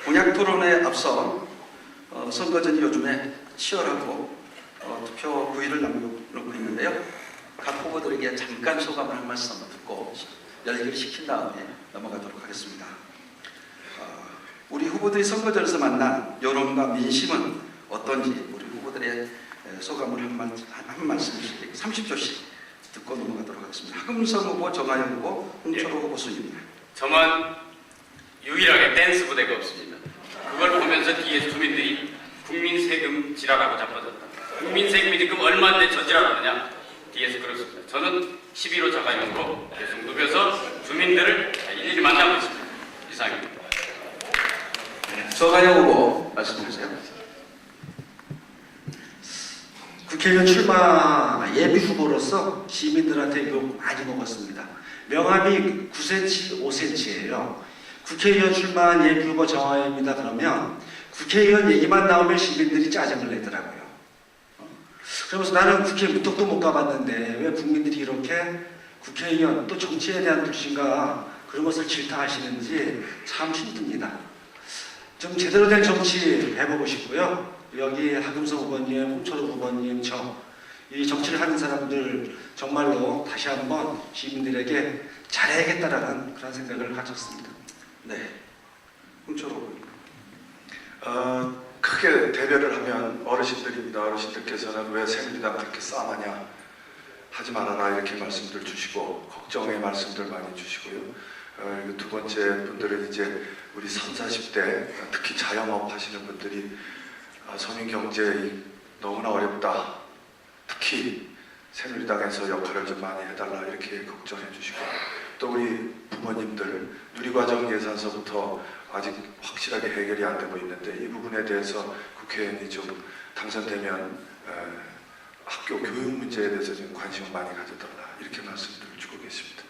S1: 공약 토론에 앞서 선거전이 요즘에 치열하고 투표 구일을 남겨놓고 있는데요. 각 후보들에게 잠깐 소감을 한 말씀 듣고 열기를 식힌 다음에 넘어가도록 하겠습니다. 우리 후보들이 선거전에서 만난 여론과 민심은 어떤지 우리 후보들의 소감을 한 말씀씩 30초씩 듣고 넘어가도록 하겠습니다. 하금성 후보, 정하영 후보, 홍철호 후보 순입니다.
S4: 저만 유일하게 댄스 부대가 없습니다. 그걸 보면서 뒤에 주민들이 국민 세금 지랄하고 자빠졌다. 국민 세금이 지금 얼마인데 저 지랄하느냐? 뒤에서 그렇습니다. 저는 11호 자가용으로 계속 누벼서 주민들을 일일이 만나고 있습니다. 이상입니다.
S1: 정하영 후보 말씀해 주세요.
S3: 국회의원 출마 예비 후보로서 시민들한테 욕 많이 먹었습니다. 명함이 9cm, 5cm예요. 국회의원 출마한 예비 후보 정하영입니다. 그러면 국회의원 얘기만 나오면 시민들이 짜증을 내더라고요. 그러면서 나는 국회 무턱도 못 가봤는데 왜 국민들이 이렇게 국회의원 또 정치에 대한 불신과 그런 것을 질타하시는지 참 힘듭니다. 좀 제대로 된 정치 해보고 싶고요. 여기 하금성 후보님, 홍철호 후보님, 이 정치를 하는 사람들 정말로 다시 한번 시민들에게 잘해야겠다라는 그런 생각을 가졌습니다.
S1: 네, 홍철호 후보.
S2: 크게 대별을 하면 어르신들입니다. 어르신들께서는 왜 새누리당 그렇게 싸움하냐 하지 말아라 이렇게 말씀들 주시고 걱정의 말씀들 많이 주시고요. 두 번째 분들은 이제 우리 30, 40대 특히 자영업 하시는 분들이 서민경제 너무나 어렵다. 특히 새누리당에서 역할을 좀 많이 해달라 이렇게 걱정해 주시고 또 우리 부모님들 누리과정 예산서부터 아직 확실하게 해결이 안 되고 있는데 이 부분에 대해서 국회의원이 좀 당선되면 학교 교육 문제에 대해서 좀 관심을 많이 가져달라 이렇게 말씀들을 주고 계십니다.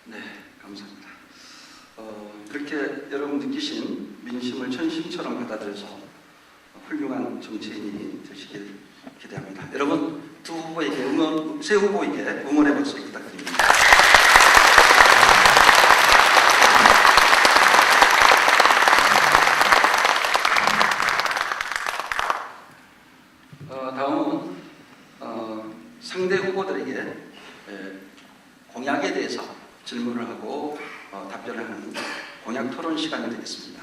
S1: 네, 감사합니다. 그렇게 여러분 느끼신 민심을 천심처럼 받아들여서 훌륭한 정치인이 되시길 기대합니다. 여러분 두 후보에게 새 후보에게 응원의 박수 부탁드립니다. 다음은 상대 후보들에게 공약에 대해서 질문을 하고 답변을 하는 공약 토론 시간이 되겠습니다.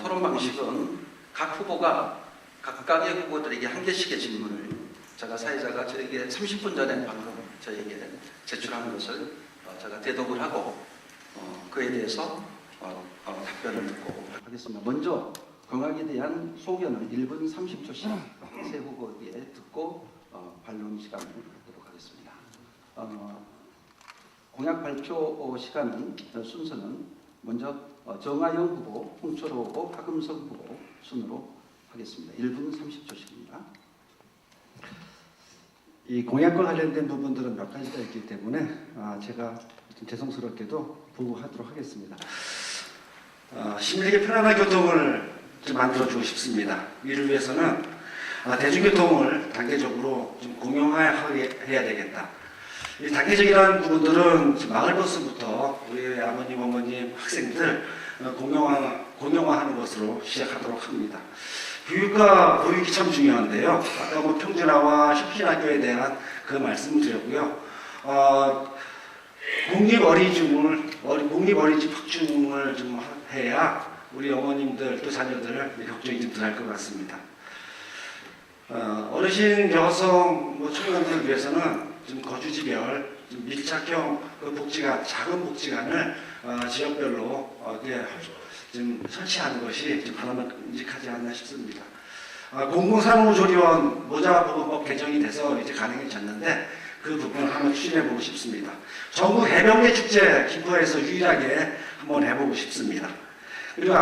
S1: 토론 방식은 각 후보가 각각의 후보들에게 한 개씩의 질문을 제가 사회자가 저에게 30분 전에 방금 저에게 제출한 것을 제가 대독을 하고 그에 대해서 답변을 듣고 하겠습니다. 먼저 공약에 대한 소견을 1분 30초씩 세 후보에게 듣고 반론 시간을 갖도록 하겠습니다. 공약 발표 시간은 순서는 먼저 정하영 후보, 홍철호 후보, 박음석 후보 순으로 하겠습니다. 1분 30초씩입니다.
S3: 이 공약과 관련된 부분들은 몇 가지가 있기 때문에 제가 좀 죄송스럽게도 보고하도록 하겠습니다. 시민에게 편안한 교통을 좀 만들어주고 싶습니다. 이를 위해서는 대중교통을 단계적으로 좀 공용화해야 되겠다. 이 단계적이라는 부분들은 마을버스부터 우리 아버님, 어머님, 학생들 공용화하는 것으로 시작하도록 합니다. 교육과 보육이 참 중요한데요. 아까 평준화와 혁신학교에 대한 그 말씀을 드렸고요. 공립어린이집 확충을 좀 해야 우리 어머님들 또 자녀들 걱정이 좀 덜 할 것 같습니다. 어르신 여성 청년들을 위해서는 좀 거주지별 좀 밀착형 그 복지관, 작은 복지관을 지역별로 좀 설치하는 것이 좀 바람직하지 않나 싶습니다. 공공사무조리원 모자보건법 개정이 돼서 이제 가능해졌는데 그 부분을 한번 추진해보고 싶습니다. 전국 해병대 축제 김포에서 유일하게 한번 해보고 싶습니다. 그리고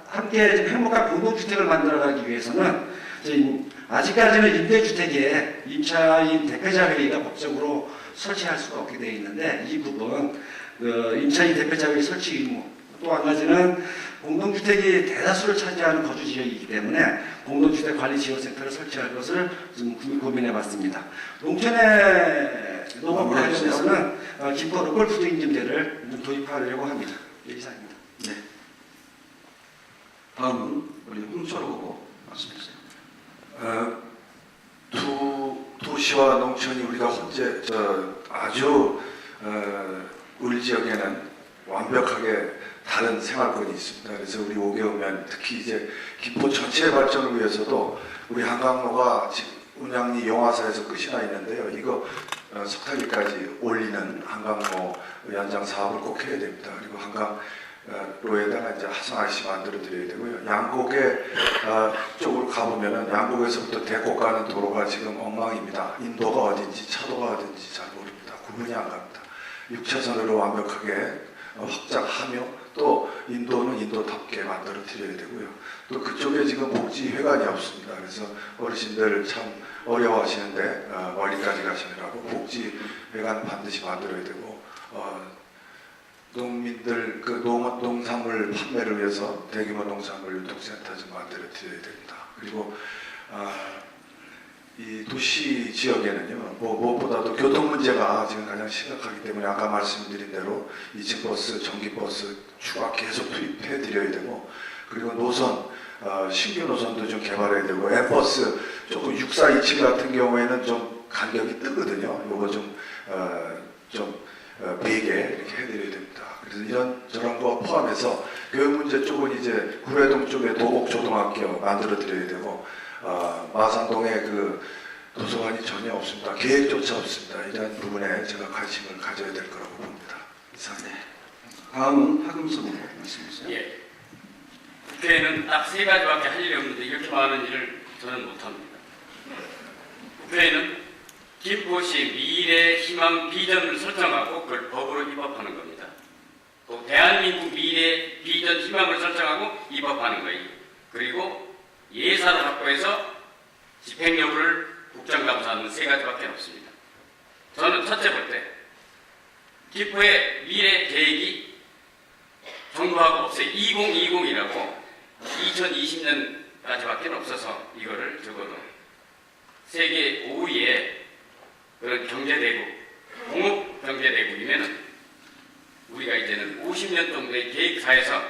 S3: 함께 행복한 공동주택을 만들어가기 위해서는 아직까지는 임대주택에 임차인 대표자 회의가 법적으로 설치할 수가 없게 되어 있는데 이 부분 임차인 대표자 회의 설치 의무, 또 한 가지는 공동주택이 대다수를 차지하는 거주지역이기 때문에 공동주택 관리지원센터를 설치할 것을 좀 고민해봤습니다. 농촌의 농업 관련해서는 김포로 골프도 인증제를 도입하려고 합니다. 이상입니다.
S1: 네. 다음은 우리 홍철호 후보 말씀해주세요.
S5: 두 도시와 농촌이 우리가 아주 우리 지역에는 완벽하게 다른 생활권이 있습니다. 그래서 우리 5개 오면 특히 이제 김포 전체 발전을 위해서도 우리 한강로가 지금 운양리 용화사에서 끝이 나 있는데요. 이거 석탄리까지 올리는 한강로 연장 사업을 꼭 해야 됩니다. 그리고 한강로에다가 이제 하성RC 만들어 드려야 되고요. 양곡에 쪽으로 가보면은 양곡에서부터 대곡 가는 도로가 지금 엉망입니다. 인도가 어딘지 차도가 어딘지 잘 모릅니다. 구분이 안 갑니다. 6차선으로 완벽하게 확장하며 또 인도는 인도답게 만들어 드려야 되고요. 또 그쪽에 지금 복지회관이 없습니다. 그래서 어르신들 참 어려워하시는데 멀리까지 가시느라고 복지회관 반드시 만들어야 되고 농민들 그 농산물 판매를 위해서 대규모 농산물 유통센터 좀 만들어 드려야 됩니다. 그리고 이 도시 지역에는요, 무엇보다도 교통 문제가 지금 가장 심각하기 때문에 아까 말씀드린 대로 2층 버스, 전기버스 추가 계속 투입해 드려야 되고, 그리고 노선, 신규 노선도 좀 개발해야 되고, 앱버스 조금 6427 같은 경우에는 좀 간격이 뜨거든요. 요거 좀 베게 이렇게 해드려야 됩니다. 그래서 이런 저런 거 포함해서 교육 문제 쪽은 이제 구례동 쪽에 도곡초등학교 만들어 드려야 되고, 마산동에 그 도서관이 전혀 없습니다. 계획조차 없습니다. 이런 부분에 제가 관심을 가져야 될 거라고 봅니다. 이상입니다.
S1: 다음은 박음석 후보 말씀해주세요.
S4: 예. 국회에는 딱 세 가지밖에 할 일이 없는데 이렇게 많은 일을 저는 못합니다. 국회에는 김포시 미래 희망 비전을 설정하고 그걸 법으로 입법하는 겁니다. 또 대한민국 미래 비전 희망을 설정하고 입법하는 거예요. 그리고 예산을 확보해서 집행 여부를 국정감사하는 세 가지밖에 없습니다. 저는 첫째 볼 때 김포의 미래 계획이 정부하고 없어요. 2020이라고 2020년까지밖에 없어서 이거를 적어도 세계 5위의 그런 경제대국, 공업 경제대국이면은 우리가 이제는 50년 정도의 계획사에서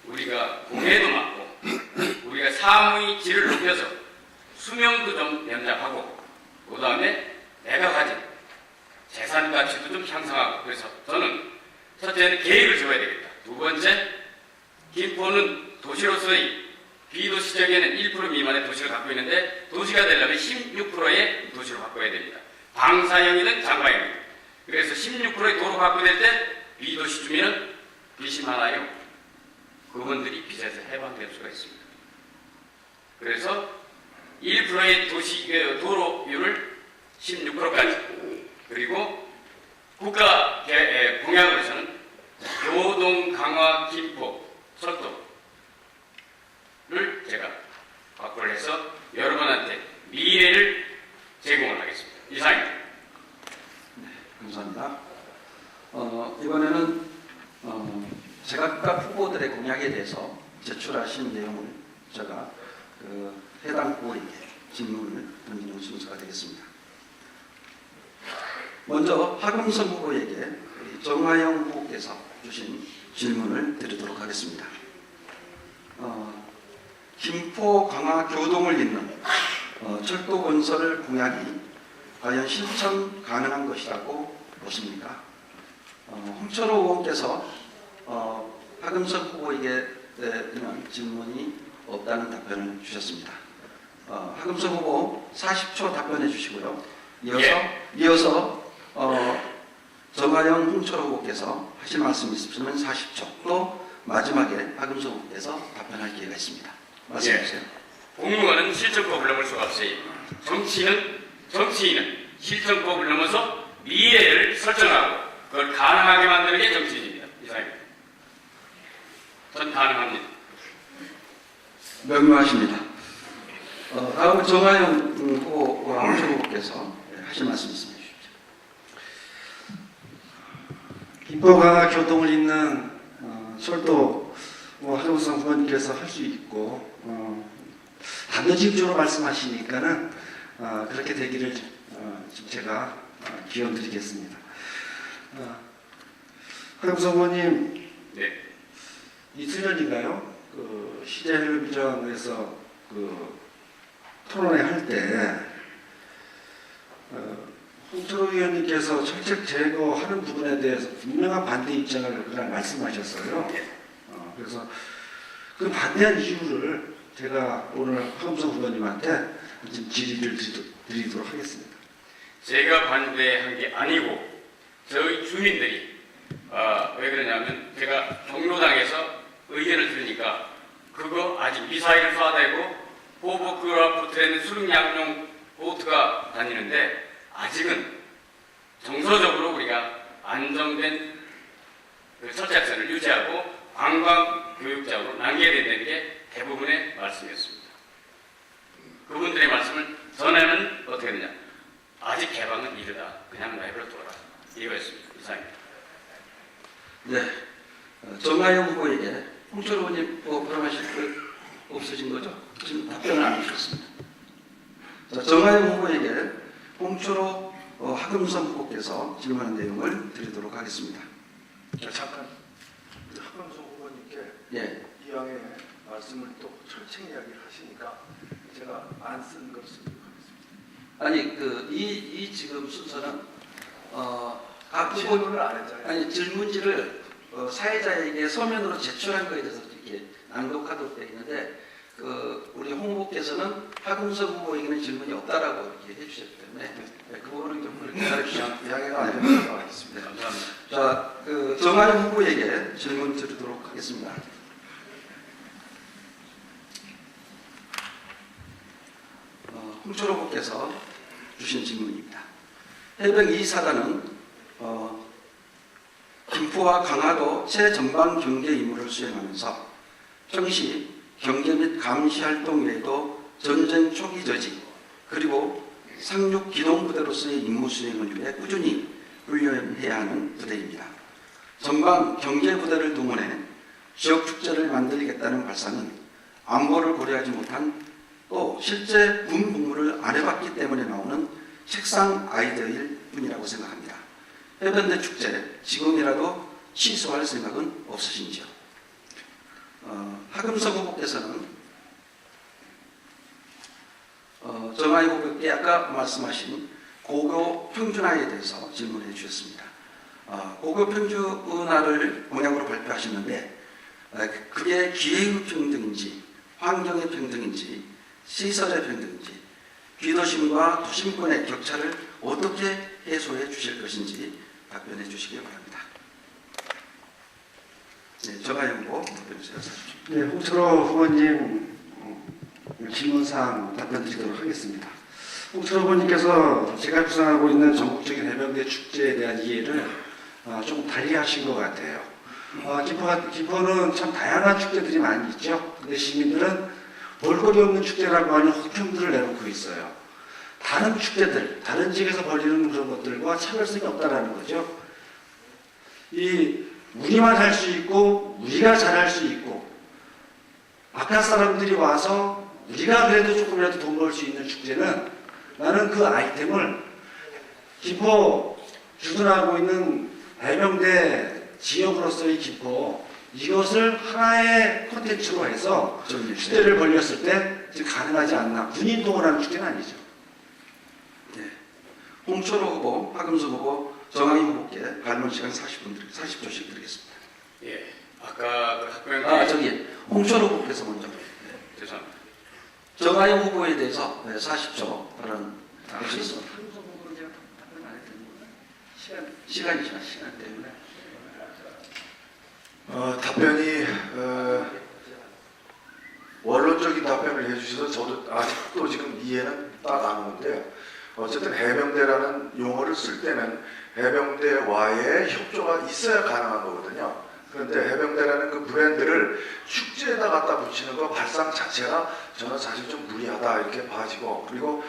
S4: 우리가 공해도 막고 우리가 사무의 질을 높여서 수명도 좀 연장하고 그 다음에 내가 가진 재산 가치도 좀 향상하고 그래서 저는 첫째는 계획을 세워야 되겠다. 두 번째, 김포는 도시로서의 비도시 지역에는 1% 미만의 도시를 갖고 있는데 도시가 되려면 16%의 도시로 바꿔야 됩니다. 방사형이든 장마형이든. 그래서 16%의 도로 갖고 될 때 비도시 주민은 빚이 많아요. 그분들이 빚에서 해방될 수가 있습니다. 그래서 1%의 도로율을 16%까지 그리고 국가 공약으로서는 교동 강화 김포 철도를 제가 확보를 해서 여러분한테 미래를 제공을 하겠습니다. 이상입니다.
S1: 감사합니다. 이번에는 제각각 후보들의 공약에 대해서 제출하신 내용을 제가 해당 후보에게 질문을 던지는 순서가 되겠습니다. 먼저 하금선 후보에게 우리 정화영 후보께서 주신 질문을 드리도록 하겠습니다. 김포 강화 교동을 잇는 철도 건설 공약이 과연 실천 가능한 것이라고 보십니까? 홍철호 의원께서 하금선 후보에게 대한 질문이 없다는 답변을 주셨습니다. 하금선 후보 40초 답변해 주시고요. 이어서 정하영 홍철호 후보께서 하실 말씀이 있으시면 40초, 또 마지막에 하금선 후보께서 답변할 기회가 있습니다. 말씀해 주세요.
S4: 공무원은 실천법을 넘을 수가 없어요. 정치인은 실천법을 넘어서 미래를 설정하고 그걸 가능하게 만드는 게 정치인입니다. 이상입니다. 전 가능합니다.
S1: 명료하십니다. 다음은 정하영 후보와 홍철호 후보께서 하실 말씀 있으면 주십시오.
S3: 김포 강화 교동을 잇는 철도 하정성 후보님께서 할 수 있고 단도직입적으로 말씀하시니까는 그렇게 되기를 지금 제가 기원 드리겠습니다. 하정성 후보님,
S4: 네.
S3: 이틀 전인가요? 시제협의정에서 토론회 할 때 홍철호 의원님께서 철책 제거하는 부분에 대해서 분명한 반대 입장을 그날 말씀하셨어요. 그래서 그 반대한 이유를 제가 오늘 하금선 후보님한테 좀 질의를 드리도록 하겠습니다.
S4: 제가 반대한 게 아니고 저희 주민들이 왜 그러냐면 제가 종로당에서 의견을 들으니까 그거 아직 미사일 쏴대고 호보 그 앞으로는 수륙양용 보트가 다니는데 아직은 정서적으로 우리가 안정된 철책선을 유지하고 관광 교육장으로 남겨야 된다는 게 대부분의 말씀이었습니다. 그분들의 말씀을 전에는 어떻게 했느냐? 아직 개방은 이르다. 그냥 내버려 둬라. 이거였습니다. 이상입니다.
S1: 네, 정하영 후보에게 홍철호 후보님 발언하실 것 없으신 거죠? 지금 답변을 안 해주셨습니다. 자, 정하영 후보에게 홍철호 하금선 후보께서 질문한 내용을 드리도록 하겠습니다.
S5: 잠깐 하금선 후보님께
S1: 예.
S5: 이왕에 말씀을 또 철책 이야기를 하시니까 제가 안 쓴 걸 쓰도록 하겠습니다.
S1: 아니 이 지금 순서는 각 후보
S5: 질문을 안 했잖아요.
S1: 아니 질문지를 사회자에게 서면으로 제출한 거에 대해서 이렇게 낭독하도록 되어 있는데 우리 홍 후보께서는 하금선 후보에게는 질문이 없다라고 이렇게 해주셨기 때문에 그 부분은 좀 그렇게 기다려주시면
S5: 이야기가 안 되는 거 하겠습니다.
S1: 네, 감사합니다. 자, 정하영 후보에게 질문 드리도록 하겠습니다. 홍철호 후보께서 주신 질문입니다. 해병 2사단은 김포와 강화도 최전방 경계 임무를 수행하면서 평시 경계 및 감시 활동 외에도 전쟁 초기 저지 그리고 상륙 기동 부대로서의 임무 수행을 위해 꾸준히 훈련해야 하는 부대입니다. 전방 경계 부대를 동원해 지역 축제를 만들겠다는 발상은 안보를 고려하지 못한 또 실제 군 복무를 안 해봤기 때문에 나오는 책상 아이디어일 뿐이라고 생각합니다. 해변대 축제 지금이라도 취소할 생각은 없으신지요? 하금선 후보께서는 정하영 후보께 아까 말씀하신 고교 평준화에 대해서 질문해 주셨습니다. 고교 평준화를 공약으로 발표하셨는데 그게 기회의 평등인지 환경의 평등인지 시설의 평등인지 귀도심과 도심권의 격차를 어떻게 해소해 주실 것인지 답변해 주시기 바랍니다. 네, 정하영 후보 답변해 주세요.
S3: 네, 홍철호 후보님 질문사항 답변 드리도록 하겠습니다. 홍철호 후보님께서 제가 구상하고 있는 전국적인 해병대 축제에 대한 이해를 좀 달리 하신 것 같아요. 김포는 참 다양한 축제들이 많이 있죠. 근데 시민들은 볼거리 없는 축제라고 하는 혹평들을 내놓고 있어요. 다른 축제들, 다른 지역에서 벌이는 그런 것들과 차별성이 없다라는 거죠. 우리만 할 수 있고 우리가 잘할 수 있고 바깥 사람들이 와서 우리가 그래도 조금이라도 돈 벌 수 있는 축제는 나는 그 아이템을 김포 주둔하고 있는 해병대 지역으로서의 김포 이것을 하나의 콘텐츠로 해서 축제를 벌렸을 때 가능하지 않나. 군인 동원하는 축제는 아니죠.
S1: 네. 홍철호 후보, 박음수 후보, 정하희 후보께 발문 시간 40초씩 드리겠습니다.
S4: 예, 아까 그 학부형
S1: 홍철호 후보께서 먼저.
S4: 죄송합니다.
S1: 정하희 후보에 대해서 40초 발언 하시겠습니다. 시간 때문에.
S5: 답변이 원론적인 답변을 해주셔서 저도 아직도 지금 이해는 딱 안 오는데요. 어쨌든 해병대라는 용어를 쓸 때는 해병대와의 협조가 있어야 가능한 거거든요. 그런데 해병대라는 그 브랜드를 축제에다 갖다 붙이는 거 발상 자체가 저는 사실 좀 무리하다 이렇게 봐지고, 그리고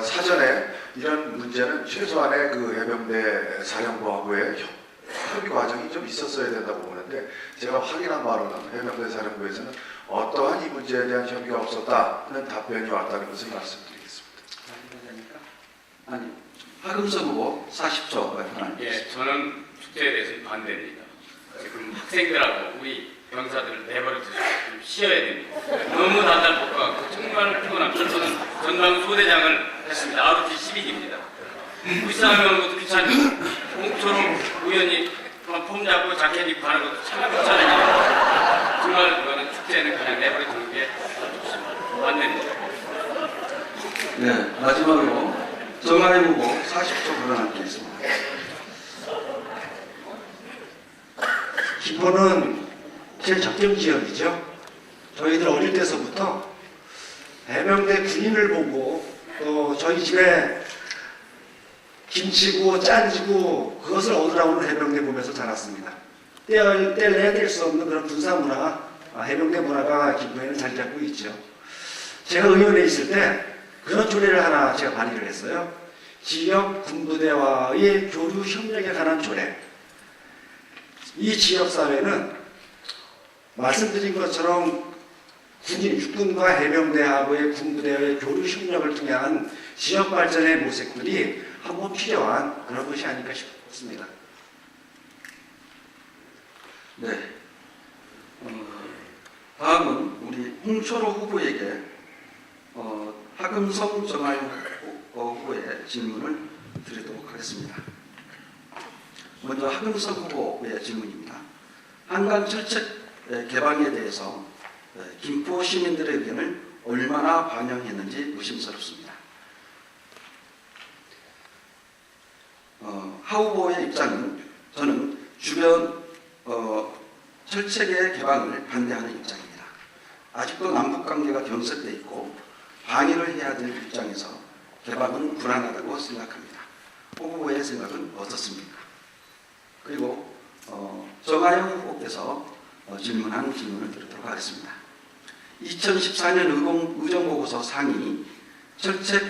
S5: 사전에 이런 문제는 최소한의 그 해병대 사령부하고의 협의 과정이 좀 있었어야 된다고 보는데, 제가 확인한 바로는 해병대 사령부에서는 어떠한 이 문제에 대한 협의가 없었다는 답변이 왔다는 것을 말씀드리겠습니다.
S1: 아니, 박음성 후보 40초 발언.
S4: 예, 저는 축제에 대해서 반대입니다. 지금 학생들하고 우리 병사들을 내버려 두시고 좀 쉬어야 됩니다. 너무 단단 복과 정말 피곤합니다. 저는 전방 소대장을 했습니다. ROT 12기입니다. 불쌍하면 것도 귀찮고 홍철호 의원이 폼 잡고 자켓 입고 하는 것도 참 귀찮으니까 정말 그거는 축제는 그냥 내버려 두는 게 좋습니다. 반대입니다.
S1: 네, 마지막으로 정하희 후보 40초 발언하겠습니다.
S3: 김포는 제 접경 지역이죠. 저희들 어릴 때서부터 해병대 군인을 보고 또 저희 집에 김치고 짠지고 그것을 얻으라고 해병대 보면서 자랐습니다. 뗄래야 뗄 수 없는 그런 군사 문화, 해병대 문화가 김포에는 자리 잡고 있죠. 제가 의원에 있을 때 그런 조례를 하나 제가 발의를 했어요. 지역 군부대와의 교류 협력에 관한 조례. 이 지역사회는 말씀드린 것처럼 군인, 육군과 해병대하고의 군부대와의 교류 협력을 통한 지역 발전의 모색들이 한번 필요한 그런 것이 아닐까 싶습니다.
S1: 네. 다음은 우리 홍철호 후보에게 박음성 정하희 후보의 질문을 드리도록 하겠습니다. 먼저 박음성 후보의 질문입니다. 한강 철책 개방에 대해서 김포 시민들의 의견을 얼마나 반영했는지 의심스럽습니다. 하 후보의 입장은 저는 주변 철책의 개방을 반대하는 입장입니다. 아직도 남북관계가 경색돼 있고 방위를 해야 될 입장에서 개방은 불안하다고 생각합니다. 호 후보의 생각은 어떻습니까? 그리고 정하영 후보께서 질문한 질문을 드리도록 하겠습니다. 2014년 의정보고서 상위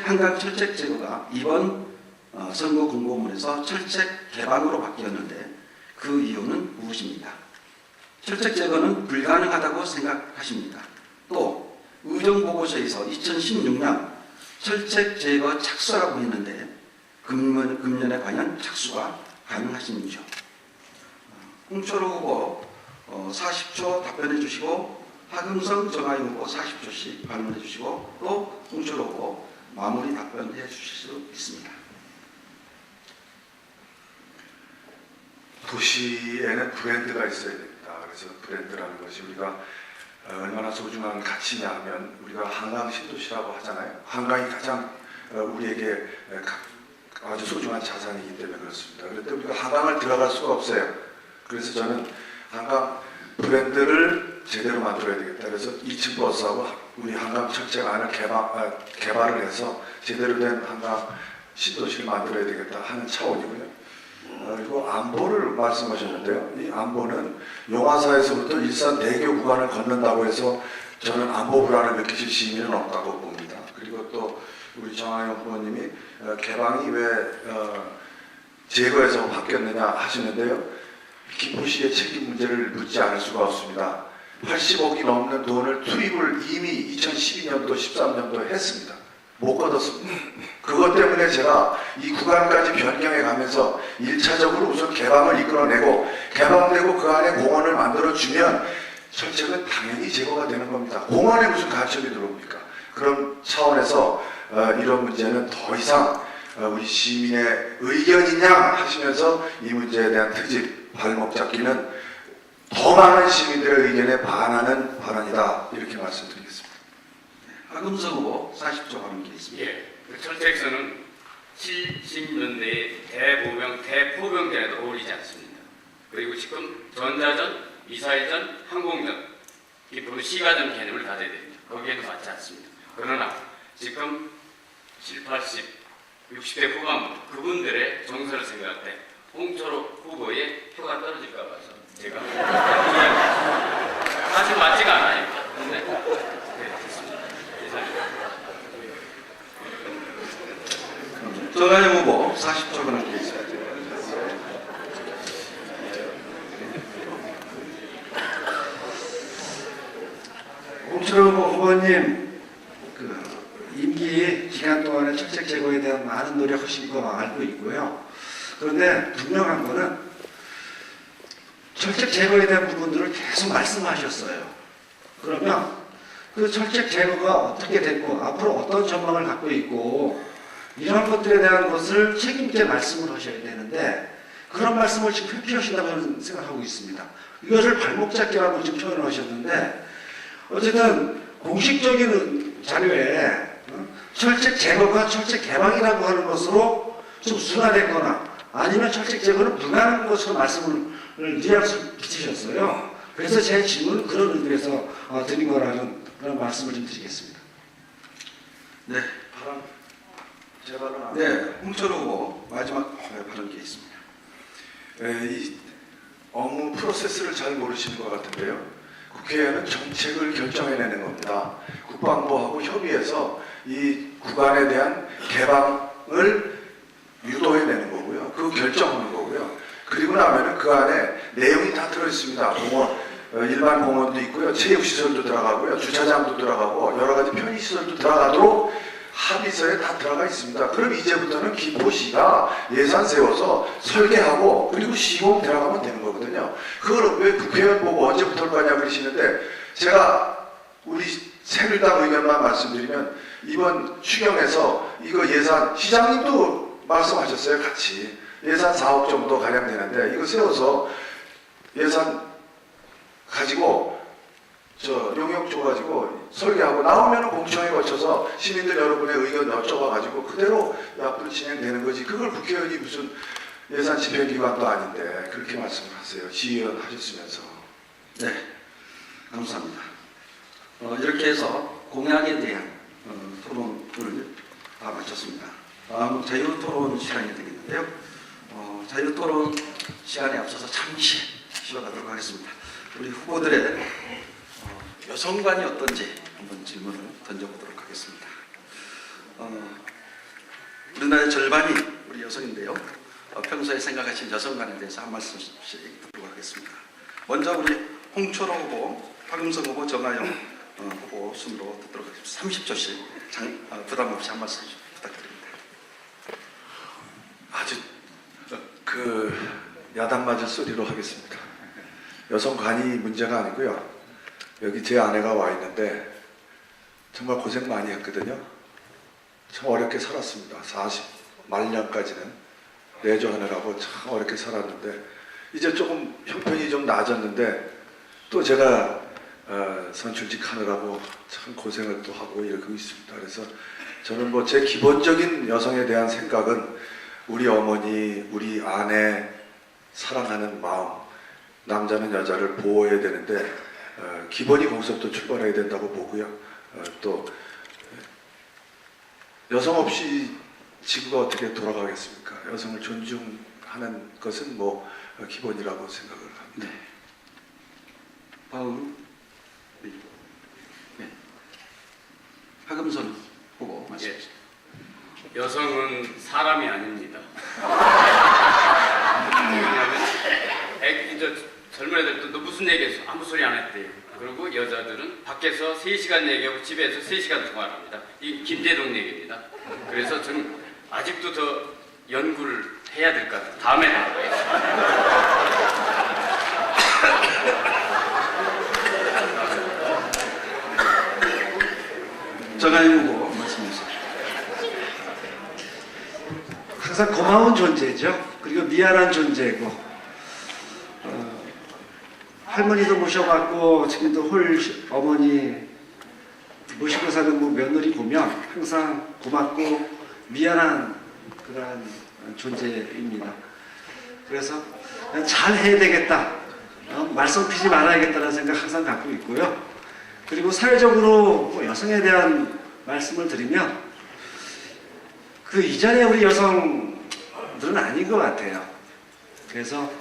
S1: 한강 철책 제거가 이번 선거 공고문에서 철책 개방으로 바뀌었는데 그 이유는 무엇입니까? 철책 제거는 불가능하다고 생각하십니까? 또 의정보고서에서 2016년 철책 제거 착수라고 했는데 금년에 과연 착수가 가능하십니까? 홍철호 후보 40초 답변해 주시고 박음성 정하희 후보 40초씩 발언해 주시고 또 홍철호 후보 마무리 답변해 주실 수 있습니다.
S5: 도시에는 브랜드가 있어야 됩니다. 그래서 브랜드라는 것이 우리가 얼마나 소중한 가치냐 하면 우리가 한강 신도시라고 하잖아요. 한강이 가장 우리에게 아주 소중한 자산이기 때문에 그렇습니다. 그런데 우리가 한강을 들어갈 수가 없어요. 그래서 저는 한강 브랜드를 제대로 만들어야 되겠다. 그래서 2층 버스하고 우리 한강 철책안을 개발을 해서 제대로 된 한강 신도시를 만들어야 되겠다 하는 차원이고요. 그리고 안보를 말씀하셨는데요. 이 안보는 용화사에서부터 일산 대교 구간을 걷는다고 해서 저는 안보 불안을 느끼실 시민은 없다고 봅니다. 그리고 또 우리 정하영 후보님이 개방이 왜 제거해서 바뀌었느냐 하시는데요. 김포시의 책임 문제를 묻지 않을 수가 없습니다. 80억이 넘는 돈을 투입을 이미 2012년도, 13년도 했습니다. 못 거뒀습니다. 그것 때문에 제가 이 구간까지 변경해 가면서 1차적으로 우선 개방을 이끌어내고 개방되고 그 안에 공원을 만들어주면 철책은 당연히 제거가 되는 겁니다. 공원에 무슨 간섭이 들어옵니까? 그런 차원에서 이런 문제는 더 이상 우리 시민의 의견이냐 하시면서 이 문제에 대한 트집, 발목 잡기는 더 많은 시민들의 의견에 반하는 발언이다. 이렇게 말씀드리겠습니다.
S1: 박음성 후보 40조 하는 게 있습니다.
S4: 예, 그 철책선은 70년대의 대포병대에도 어울리지 않습니다. 그리고 지금 전자전, 미사일전, 항공전, 기본 시가전 개념을 가져야 됩니다. 거기에도 맞지 않습니다. 그러나 지금 7, 80, 60대 후반부 그분들의 정서를 생각할 때 홍철호 후보의 표가 떨어질까 봐서 제가 사실 맞지가 않아요. 근데 네, 됐습니다.
S1: 정하영 후보 40조 하는 게 있습니다.
S3: 홍철호 후보님 그 임기 기간 동안에 철책 제거에 대한 많은 노력하신 거 알고 있고요. 그런데 분명한 거는 철책 제거에 대한 부분들을 계속 말씀하셨어요. 그러면 그 철책 제거가 어떻게 됐고 앞으로 어떤 전망을 갖고 있고 이런 것들에 대한 것을 책임있게 말씀을 하셔야 되는데 그런 말씀을 지금 회피하신다고 저는 생각하고 있습니다. 이것을 발목 잡기라고 지금 표현을 하셨는데 어쨌든 공식적인 자료에 철책 제거가 철책 개방이라고 하는 것으로 좀 순화됐거나 아니면 철책 제거는 불가능한 것으로 말씀을 뉘앙스를 붙이셨어요. 그래서 제 질문은 그런 의미에서 드린 거라는 그런 말씀을 좀 드리겠습니다.
S1: 네,
S5: 제 발언 안
S1: 네, 홍철호 후보 마지막 발언 게 있습니다.
S5: 이 업무 프로세스를 잘 모르시는 것 같은데요. 국회에는 정책을 결정해내는 겁니다. 국방부하고 협의해서 이 구간에 대한 개방을 유도해내는 거고요. 그 결정하는 거고요. 그리고 나면은 그 안에 내용이 다 들어있습니다. 공원, 일반 공원도 있고요. 체육시설도 들어가고요. 주차장도 들어가고 여러 가지 편의시설도 들어가도록 합의서에 다 들어가 있습니다. 그럼 이제부터는 김포시가 예산 세워서 설계하고 그리고 시공 들어가면 되는 거거든요. 그걸 왜 국회의원 보고 언제부터 할 거냐 그러시는데 제가 우리 새누리당 의견만 말씀드리면 이번 추경에서 이거 예산 시장님도 말씀하셨어요. 같이 예산 4억 정도 가량 되는데 이거 세워서 예산 가지고 용역 줘가지고 설계하고 나오면 공청회 거쳐서 시민들 여러분의 의견 여쭤봐가지고 그대로 앞으로 진행되는 거지. 그걸 국회의원이 무슨 예산 집행기관도 아닌데 그렇게 말씀을 하세요. 시의원 하셨으면서.
S1: 네, 감사합니다. 이렇게 해서 공약에 대한 토론을 다 마쳤습니다. 다음은 자유토론 시간이 되겠는데요. 자유토론 시간에 앞서서 잠시 쉬어가도록 하겠습니다. 우리 후보들의 여성관이 어떤지 한번 질문을 던져보도록 하겠습니다. 우리나라의 절반이 우리 여성인데요. 평소에 생각하신 여성관에 대해서 한 말씀씩 듣도록 하겠습니다. 먼저 우리 홍철호 후보, 박음성 후보, 정하영 후보 순으로 듣도록 하겠습니다. 30초씩 부담 없이 한 말씀 부탁드립니다.
S5: 아주 야단 맞을 소리로 하겠습니다. 여성관이 문제가 아니고요. 여기 제 아내가 와 있는데 정말 고생 많이 했거든요. 참 어렵게 살았습니다. 40 말년까지는 내조하느라고 참 어렵게 살았는데 이제 조금 형편이 좀 나아졌는데 또 제가 선출직 하느라고 참 고생을 또 하고 이러고 있습니다. 그래서 저는 뭐 제 기본적인 여성에 대한 생각은 우리 어머니, 우리 아내 사랑하는 마음, 남자는 여자를 보호해야 되는데 기본이 거기서부터 출발해야 된다고 보고요. 또 여성 없이 지구가 어떻게 돌아가겠습니까? 여성을 존중하는 것은 뭐 기본이라고 생각을 합니다.
S1: 네. 다음 네. 하금선 후보 말씀하십시오.
S4: 여성은 사람이 아닙니다. 왜냐하면 젊은 애들도 너 무슨 얘기했어? 아무 소리 안 했대요. 그리고 여자들은 밖에서 3시간 얘기하고 집에서 3시간 통화를 합니다. 이 김재동 얘기입니다. 그래서 저는 아직도 더 연구를 해야 될 것 같아요. 다음에 나와요.
S1: 정하영 후보 말씀하십시오.
S3: 항상 고마운 존재죠. 그리고 미안한 존재고 할머니도 모셔봤고 지금도 홀 어머니 모시고 사는 뭐 며느리 보면 항상 고맙고 미안한 그러한 존재입니다. 그래서 그냥 잘 해야 되겠다, 말썽 피지 말아야겠다는 생각 항상 갖고 있고요. 그리고 사회적으로 뭐 여성에 대한 말씀을 드리면 그 이전에 우리 여성들은 아닌 것 같아요. 그래서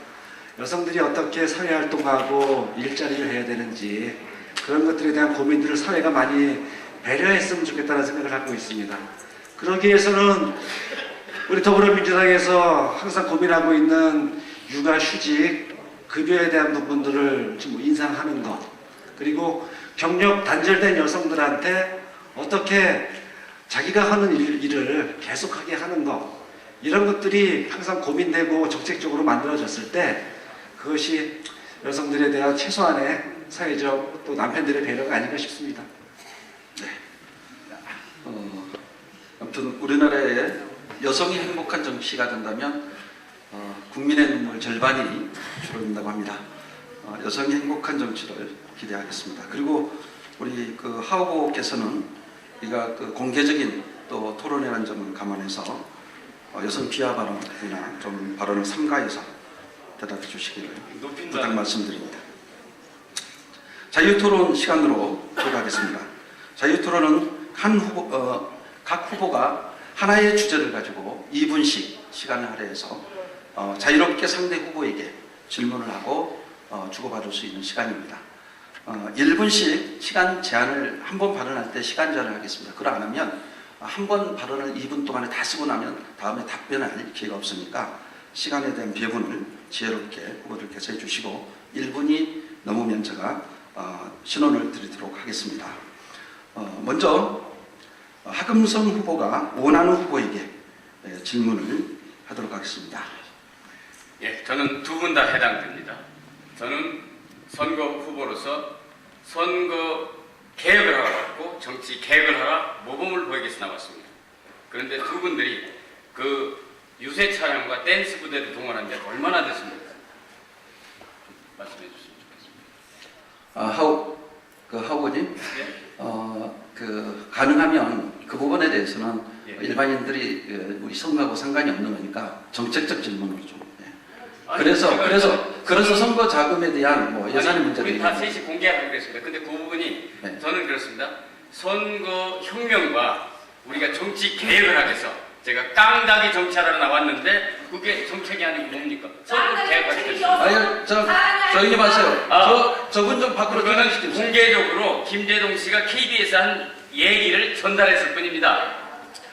S3: 여성들이 어떻게 사회활동하고 일자리를 해야 되는지 그런 것들에 대한 고민들을 사회가 많이 배려했으면 좋겠다는 생각을 갖고 있습니다. 그러기 위해서는 우리 더불어민주당에서 항상 고민하고 있는 육아휴직, 급여에 대한 부분들을 좀 인상하는 것, 그리고 경력 단절된 여성들한테 어떻게 자기가 하는 일을 계속하게 하는 것, 이런 것들이 항상 고민되고 정책적으로 만들어졌을 때 그것이 여성들에 대한 최소한의 사회적 또 남편들의 배려가 아닌가 싶습니다.
S1: 아무튼 우리나라에 여성이 행복한 정치가 된다면 국민의 눈물 절반이 줄어든다고 합니다. 여성이 행복한 정치를 기대하겠습니다. 그리고 우리 그 하 후보께서는 우리가 그 공개적인 또 토론이라는 점을 감안해서 여성 비하 발언이나 좀 발언을 삼가해서 대답해 주시기를 부탁 말씀드립니다. 자유토론 시간으로 들어가겠습니다. 자유토론은 각 후보가 하나의 주제를 가지고 2분씩 시간을 할애해서 자유롭게 상대 후보에게 질문을 하고 주고받을 수 있는 시간입니다. 1분씩 시간 제한을 한 번 발언할 때 시간 제한을 하겠습니다. 그걸 안 하면 한 번 발언을 2분 동안에 다 쓰고 나면 다음에 답변할 기회가 없으니까 시간에 대한 배분을 지혜롭게 후보들께서 해주시고 1분이 넘으면 제가 신원을 드리도록 하겠습니다. 먼저 하금선 후보가 원하는 후보에게 질문을 하도록 하겠습니다.
S4: 예, 저는 두 분 다 해당됩니다. 저는 선거 후보로서 선거 개혁을 하라고 정치 개혁을 하라 모범을 보이기 위해서 나왔습니다. 그런데 두 분들이 그 유세 차량과 댄스 부대를 동원한 지 얼마나 됐습니까? 말씀해 주시면 좋겠습니다.
S1: 하우보님,
S4: 예?
S1: 가능하면 그 부분에 대해서는
S4: 예.
S1: 일반인들이 우리 선거하고 상관이 없는 거니까 정책적 질문으로 좀.
S4: 아니,
S1: 그래서 선거 자금에 대한 뭐 예산의 문제도
S4: 우리 다 셋이 공개하기로 했습니다. 근데 그 부분이
S1: 네.
S4: 저는 그렇습니다. 선거 혁명과 우리가 정치 개혁을 하기 위해서 제가 깡다기 정치하러 나왔는데 그게 정책이 아니고 뭡니까? 선거 개혁하겠습니다.
S1: 아니, 조용히 마세요. 저분 좀 밖으로
S4: 그거는
S1: 퇴장시키세요.
S4: 공개적으로 김재동 씨가 KBS에 한 얘기를 전달했을 뿐입니다.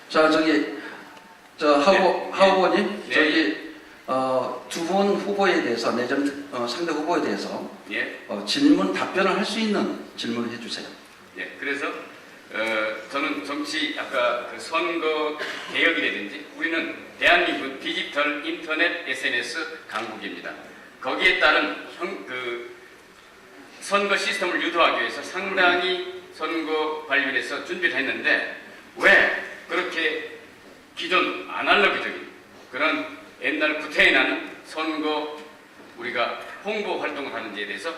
S1: 자, 하우보님,
S4: 네.
S1: 두 분 후보에 대해서 상대 후보에 대해서
S4: 예.
S1: 질문 답변을 할 수 있는 질문을 해주세요.
S4: 예, 그래서 저는 정치 아까 그 선거 개혁이라든지 우리는 대한민국 디지털 인터넷 SNS 강국입니다. 거기에 따른 선거 시스템을 유도하기 위해서 상당히 선거 관련해서 준비를 했는데 왜 그렇게 기존 아날로그적인 그런 옛날 구태에 나는 선거 우리가 홍보 활동을 하는지에 대해서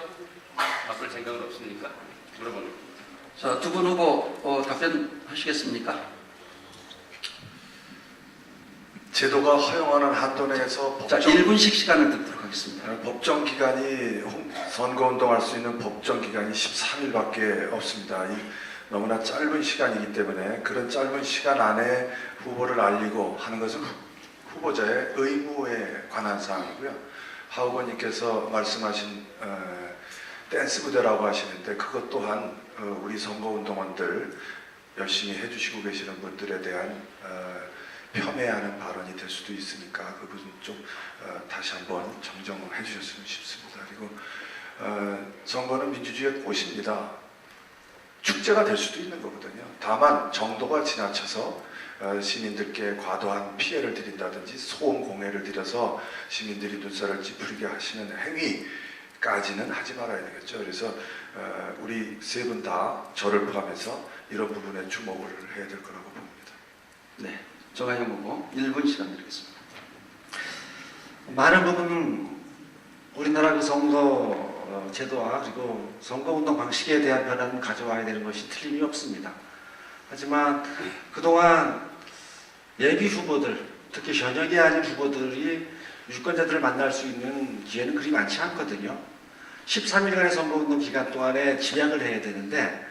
S4: 바꿀 생각은 없습니까? 물어보는 겁니다.
S1: 자, 두 분 후보 답변하시겠습니까?
S5: 제도가 허용하는 한도 내에서
S1: 자, 1분씩 시간을 듣도록 하겠습니다.
S5: 법정 기간이 선거 운동할 수 있는 법정 기간이 13일밖에 없습니다. 너무나 짧은 시간이기 때문에 그런 짧은 시간 안에 후보를 알리고 하는 것은 후보자의 의무에 관한 사항이고요. 하 후보님께서 말씀하신 댄스 부대라고 하시는데 그것 또한 우리 선거운동원들 열심히 해주시고 계시는 분들에 대한 폄훼하는 발언이 될 수도 있으니까 그 부분 좀 다시 한번 정정을 해주셨으면 싶습니다. 그리고 선거는 민주주의의 꽃입니다. 축제가 될 수도 있는 거거든요. 다만 정도가 지나쳐서 시민들께 과도한 피해를 드린다든지 소음 공해를 들여서 시민들이 눈살을 찌푸리게 하시는 행위까지는 하지 말아야 되겠죠. 그래서 우리 세 분 다 저를 포함해서 이런 부분에 주목을 해야 될 거라고 봅니다.
S1: 네, 정하영 후보 1분 시간 드리겠습니다.
S3: 많은 부분 우리나라 그 선거 제도와 그리고 선거운동 방식에 대한 변화는 가져와야 되는 것이 틀림이 없습니다. 하지만 그동안 예비 후보들, 특히 현역이 아닌 후보들이 유권자들을 만날 수 있는 기회는 그리 많지 않거든요. 13일간의 선거운동 기간 동안에 집약을 해야 되는데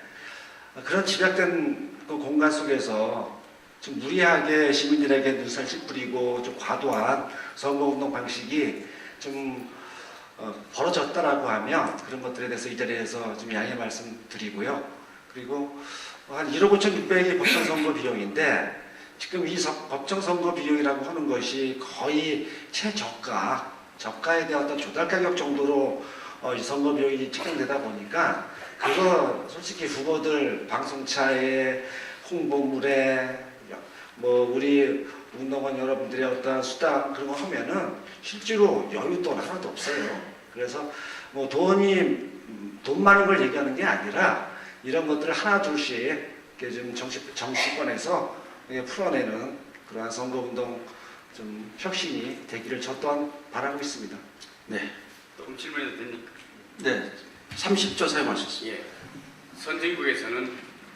S3: 그런 집약된 그 공간 속에서 좀 무리하게 시민들에게 눈살 찌푸리고 좀 과도한 선거운동 방식이 좀 벌어졌다라고 하면 그런 것들에 대해서 이 자리에서 좀 양해 말씀드리고요. 그리고 한 1억 5,600이 법정선거 비용인데 지금 이 법정선거 비용이라고 하는 것이 거의 저가에 대한 어떤 조달 가격 정도로 이 선거 비용이 책정되다 보니까 그거 솔직히 후보들 방송차에 홍보물에 뭐 우리 운동원 여러분들의 어떤 수당 그런 거 하면은 실제로 여유 돈 하나도 없어요. 그래서 뭐 돈 많은 걸 얘기하는 게 아니라 이런 것들을 하나 둘씩 이렇게 좀 정치권에서 풀어내는 그러한 선거운동 좀 혁신이 되기를 저 또한 바라고 있습니다.
S1: 네,
S4: 조금 질문해도 됩니까?
S1: 네, 30초 사용하셨습니다.
S4: 예. 선진국에서는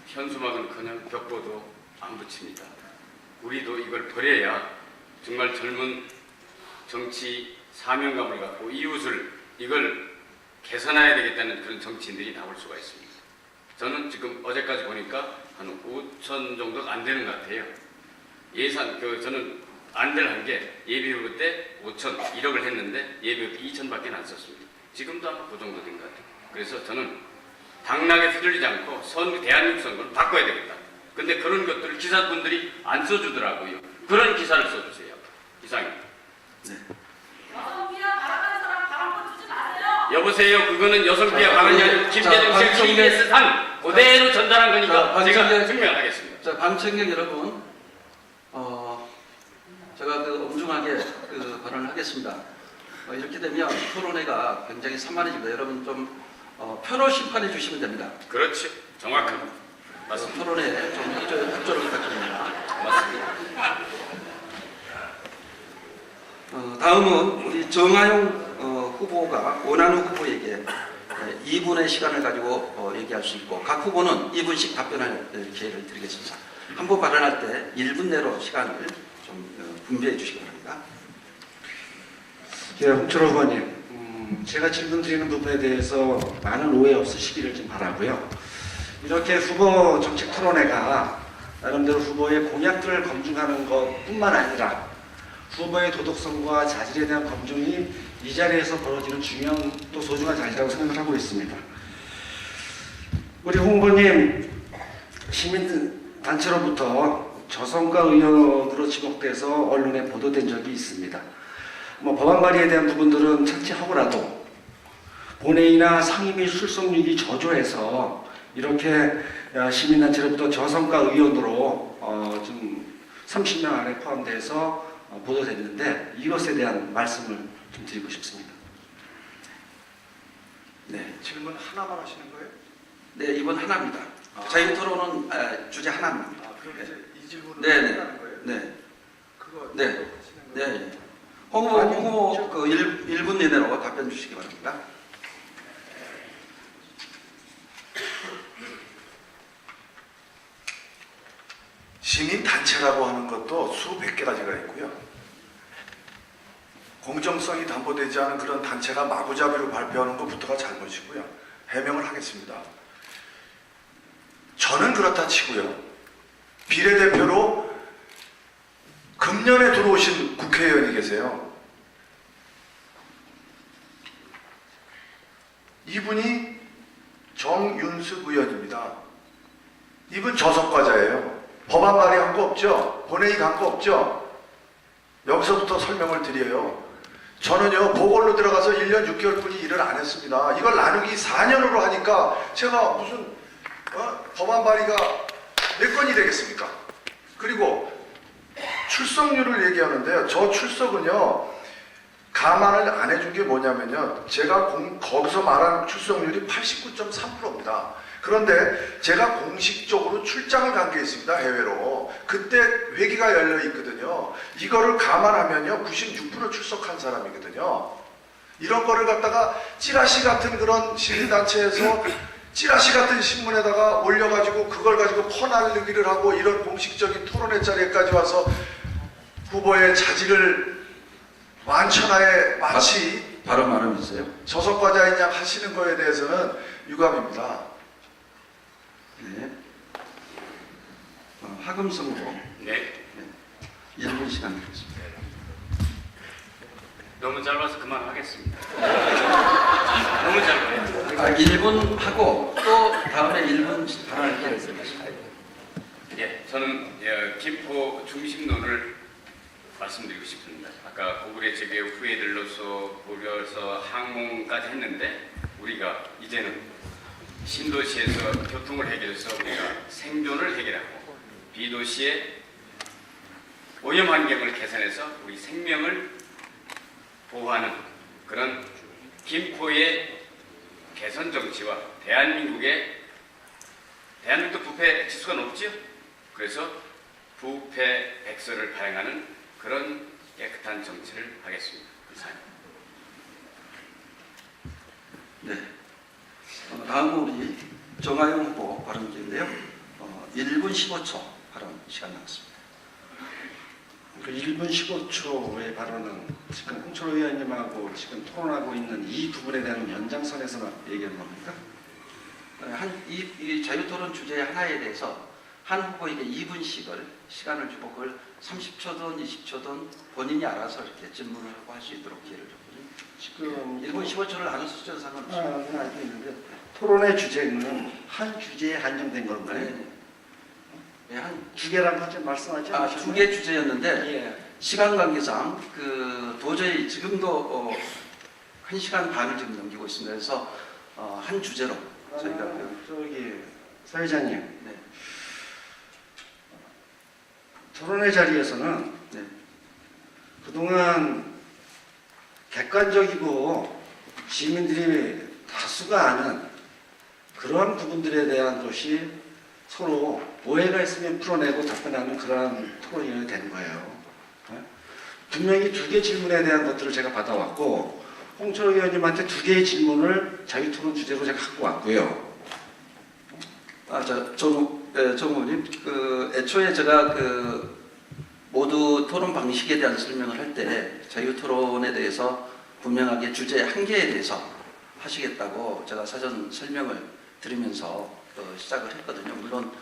S4: 현수막은커녕 벽보도 안 붙입니다. 우리도 이걸 버려야 정말 젊은 정치 사명감을 갖고 이웃을 이걸 개선해야 되겠다는 그런 정치인들이 나올 수가 있습니다. 저는 지금 어제까지 보니까 한 5천 정도가 안 되는 것 같아요. 저는 안 될 한 게 예비후보 때 5천, 1억을 했는데 예비후보 때 2천밖에 안 썼습니다. 지금도 아마 그 정도 된 것 같아요. 그래서 저는 당락에 휘둘리지 않고 대한민국 선거를 바꿔야 되겠다. 근데 그런 것들을 기사분들이 안 써주더라고요. 그런 기사를 써주세요. 이상입니다.
S1: 네.
S6: 여성 비하 발언하는 사람 발언권 주지 마세요.
S4: 여보세요. 그거는 여성 비하 발언이 아니고 김대중 씨가 KBS 산 그대로 전달한 거니까 제가 증명을 하겠습니다.
S1: 자, 방청객 여러분, 제가 엄중하게 발언을 하겠습니다. 이렇게 되면 토론회가 굉장히 산만해집니다. 여러분 좀 표로 심판해 주시면 됩니다.
S4: 그렇죠. 정확합니다. 맞습니다.
S1: 토론회 좀 협조를 부탁드립니다.
S4: 맞습니다.
S1: 다음은 우리 정하용 후보가 원하는 후보에게 2분의 시간을 가지고 얘기할 수 있고 각 후보는 2분씩 답변할 기회를 드리겠습니다. 한 번 발언할 때 1분 내로 시간을 좀 분배해 주시기 바랍니다.
S3: 예, 홍철호 후보님, 제가 질문 드리는 부분에 대해서 많은 오해 없으시기를 좀 바라고요. 이렇게 후보 정책 토론회가 나름대로 후보의 공약들을 검증하는 것뿐만 아니라 후보의 도덕성과 자질에 대한 검증이 이 자리에서 벌어지는 중요한 또 소중한 자리라고 생각을 하고 있습니다. 우리 홍 후보님, 시민단체로부터 저성과 의혹으로 지목돼서 언론에 보도된 적이 있습니다. 법안 발의에 대한 부분들은 차치하고라도 본회의나 상임위 출석률이 저조해서 이렇게 시민단체로부터 저성과 의원으로 좀 30명 안에 포함돼서 보도됐는데 이것에 대한 말씀을 좀 드리고 싶습니다.
S1: 네,
S5: 질문 하나만 하시는 거예요?
S1: 네, 이번 하나입니다. 자유 토론은 주제 하나입니다.
S5: 그럼 이제 이 질문을
S1: 네,
S5: 하는 거예요?
S1: 네,
S5: 그거
S1: 네.
S5: 하시는 거예요?
S1: 네. 홍 후보 1분 이내로 답변 주시기 바랍니다.
S5: 시민단체라고 하는 것도 수백 개 가지가 있고요. 공정성이 담보되지 않은 그런 단체가 마구잡이로 발표하는 것부터가 잘못이고요. 해명을 하겠습니다. 저는 그렇다 치고요. 비례대표로 금년에 들어오신 국회의원이 계세요. 이분이 정윤숙 의원입니다. 이분 저속과자예요. 법안 발의한 거 없죠? 본회의 간 거 없죠? 여기서부터 설명을 드려요. 저는요, 보궐로 들어가서 1년 6개월 뿐이 일을 안 했습니다. 이걸 나누기 4년으로 하니까 제가 무슨 법안 발의가 몇 건이 되겠습니까? 그리고 출석률을 얘기하는데요. 저 출석은요, 감안을 안 해준 게 뭐냐면요. 제가 거기서 말한 출석률이 89.3%입니다. 그런데 제가 공식적으로 출장을 간 게 있습니다. 해외로. 그때 회기가 열려 있거든요. 이거를 감안하면요. 96% 출석한 사람이거든요. 이런 거를 갖다가 찌라시 같은 그런 시민단체에서 찌라시 같은 신문에다가 올려가지고 그걸 가지고 퍼날르기를 하고 이런 공식적인 토론회 자리에까지 와서 후보의 자질을 완천하에 마치
S1: 발언 있어요?
S5: 저속과자인 양 하시는 거에 대해서는 유감입니다.
S1: 네. 하금성 후보.
S4: 네.
S1: 1분 시간 드리겠습니다.
S4: 너무 짧아서 그만하겠습니다. 너무 짧아요.
S1: 1분 하고 또 다음에 1분 발언을 기다리겠습니다.
S4: 예, 저는 김포 중심론을 말씀드리고 싶습니다. 아까 고구려 재개 후예들로서 고려서 항몽까지 했는데 우리가 이제는 신도시에서 교통을 해결해서 우리가 생존을 해결하고 비도시의 오염 환경을 개선해서 우리 생명을 보호하는 그런 김포의 개선 정치와 대한민국도 부패 지수가 높지요. 그래서 부패 백서를 발행하는 그런 깨끗한 정치를 하겠습니다. 감사합니다.
S1: 네. 다음은 우리 정하영 후보 발언 기회인데요. 1분 15초 발언 시간 나왔습니다.
S3: 그 1분 15초의 발언은 지금 홍철호 의원님하고 지금 토론하고 있는 이 부분에 대한 연장선에서 얘기하는 겁니까?
S1: 이 자유토론 주제 하나에 대해서 한 후보에게 2분씩을 시간을 주고 그걸 30초든 20초든 본인이 알아서 이렇게 질문을 하고 할 수 있도록 기회를 줬거든요.
S3: 지금
S1: 1분 15초를 나눠서 주셔도 상관없습니다.
S3: 네, 알고 있는데 토론의 주제는 한 주제에 한정된 건가요?
S1: 네, 한
S3: 두 개라고 하지 말씀하지 않으셨나요?
S1: 두 개 주제였는데
S3: 예.
S1: 시간 관계상 도저히 지금도 1시간 반을 지금 넘기고 있습니다. 그래서 한 주제로 저희가
S3: 저기 사회자님,
S1: 네.
S3: 토론회 자리에서는
S1: 네.
S3: 그동안 객관적이고 시민들이 다수가 아는 그러한 부분들에 대한 것이 서로 오해가 있으면 풀어내고 답변하는 그러한 토론이 되는 거예요. 분명히 두 개 질문에 대한 것들을 제가 받아왔고 홍철호 의원님한테 두 개의 질문을 자유토론 주제로 제가 갖고 왔고요.
S1: 정 의원님, 애초에 제가 모두 토론 방식에 대한 설명을 할 때 자유토론에 대해서 분명하게 주제 한 개에 대해서 하시겠다고 제가 사전 설명을 드리면서 시작을 했거든요. 물론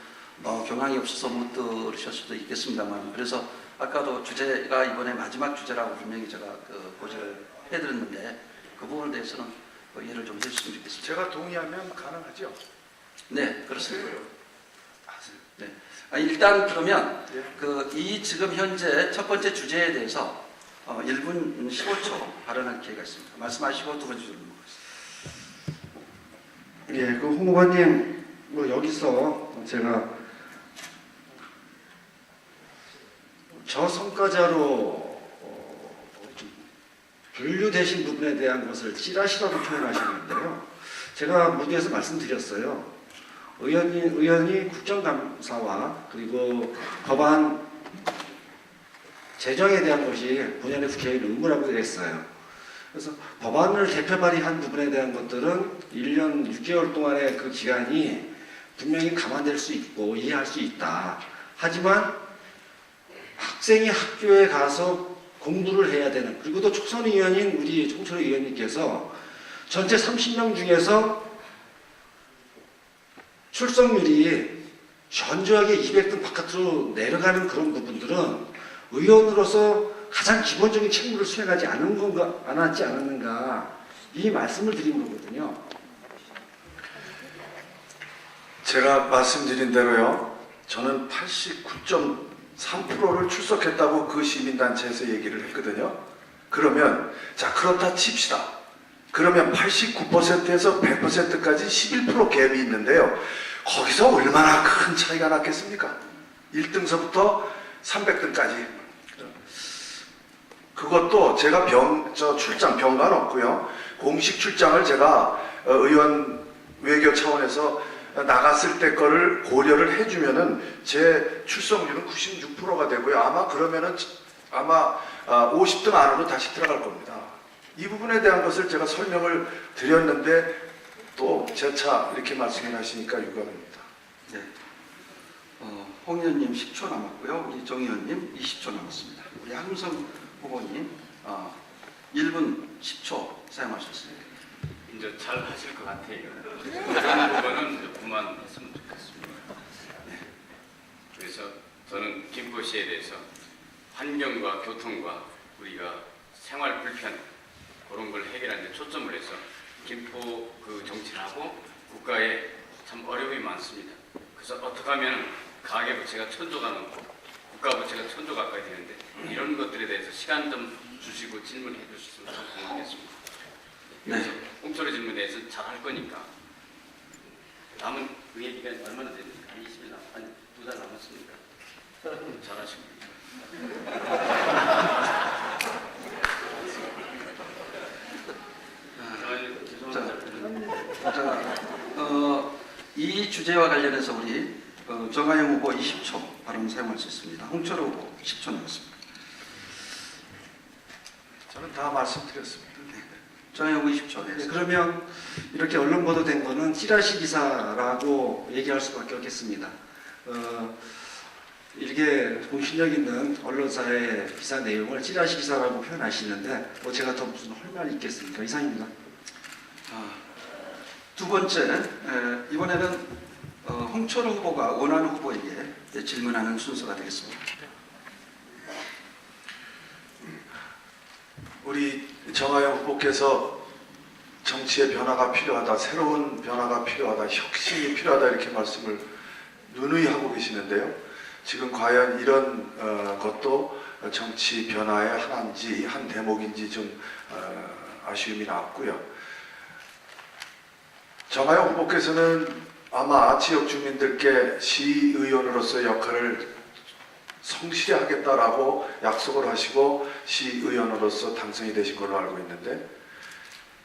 S1: 경황이 없어서 못 들으실 수도 있겠습니다만, 그래서 아까도 주제가 이번에 마지막 주제라고 분명히 제가 고지를 해드렸는데 그 부분에 대해서는 이해를 좀 해주시면 좋겠습니다.
S5: 제가 동의하면 가능하죠?
S1: 네, 그렇습니다. 네. 일단 그러면 이 지금 현재 첫 번째 주제에 대해서 1분 15초 발언할 기회가 있습니다. 말씀하시고 두 번째 질문 넘어가겠습니다.
S3: 예, 그 홍 후보님, 여기서 제가 저성과자로 분류되신 부분에 대한 것을 찌라시라고 표현하시는데요. 제가 무대에서 말씀드렸어요. 의원이 국정감사와 그리고 법안 제정에 대한 것이 본연의 국회의원 의무라고 했어요. 그래서 법안을 대표 발의한 부분에 대한 것들은 1년 6개월 동안의 그 기간이 분명히 감안될 수 있고 이해할 수 있다. 하지만 학생이 학교에 가서 공부를 해야 되는, 그리고 또 초선 의원인 우리 홍철호 의원님께서 전체 30명 중에서 출석률이 현저하게 200등 바깥으로 내려가는 그런 부분들은 의원으로서 가장 기본적인 책무를 수행하지 않았지 않았는가, 이 말씀을 드린 거거든요.
S5: 제가 말씀드린 대로요. 저는 89.3%를 출석했다고 그 시민단체에서 얘기를 했거든요. 그러면 자 그렇다 칩시다. 그러면 89%에서 100%까지 11% 갭이 있는데요. 거기서 얼마나 큰 차이가 났겠습니까? 1등서부터 300등까지. 그것도 제가 출장 병간 없고요. 공식 출장을 제가 의원 외교 차원에서 나갔을 때 거를 고려를 해주면은 제 출석률은 96%가 되고요. 아마 그러면은 50등 안으로 다시 들어갈 겁니다. 이 부분에 대한 것을 제가 설명을 드렸는데 또 재차 이렇게 말씀을 하시니까 유감입니다.
S1: 네. 홍 의원님 10초 남았고요. 우리 정 의원님 20초 남았습니다. 우리 한웅성 후보님 1분 10초 사용하셨습니다.
S4: 이제 잘 하실 것 같아요. 그런 부분은 그만했으면 좋겠습니다. 그래서 저는 김포시에 대해서 환경과 교통과 우리가 생활 불편 그런 걸 해결하는 데 초점을 해서 김포 그 정치를 하고 국가에 참 어려움이 많습니다. 그래서 어떻게 하면 가계부채가 천조가 넘고 국가부채가 천조 가까이 되는데 이런 것들에 대해서 시간 좀 주시고 질문해 주셨으면 참 고맙겠습니다. 그래서 홍철호 질문에 대해서 잘 할 거니까 남은 의회 기간 얼마나 됩니까? 20일 남, 아니 2달 남았습니까? 잘하십니다.
S1: 이 주제와 관련해서 우리 정하영 후보 20초 발언 사용할 수 있습니다. 홍철호 후보 10초 남았습니다.
S5: 저는 다 말씀드렸습니다.
S1: 정하영 후보 20초.
S3: 네, 그러면 이렇게 언론 보도된 거는 찌라시 기사라고 얘기할 수밖에 없겠습니다. 이렇게 공신력 있는 언론사의 기사 내용을 찌라시 기사라고 표현하시는데 뭐 제가 더 무슨 할 말이 있겠습니까? 이상입니다.
S1: 두 번째, 이번에는 홍철호 후보가 원하는 후보에게 질문하는 순서가 되겠습니다.
S5: 우리 정하영 후보께서 정치의 변화가 필요하다, 새로운 변화가 필요하다, 혁신이 필요하다 이렇게 말씀을 누누이 하고 계시는데요. 지금 과연 이런 것도 정치 변화의 하나인지 한 대목인지 좀 아쉬움이 남고요. 정하영 후보께서는 아마 지역 주민들께 시의원으로서의 역할을 성실히 하겠다라고 약속을 하시고 시의원으로서 당선이 되신 걸로 알고 있는데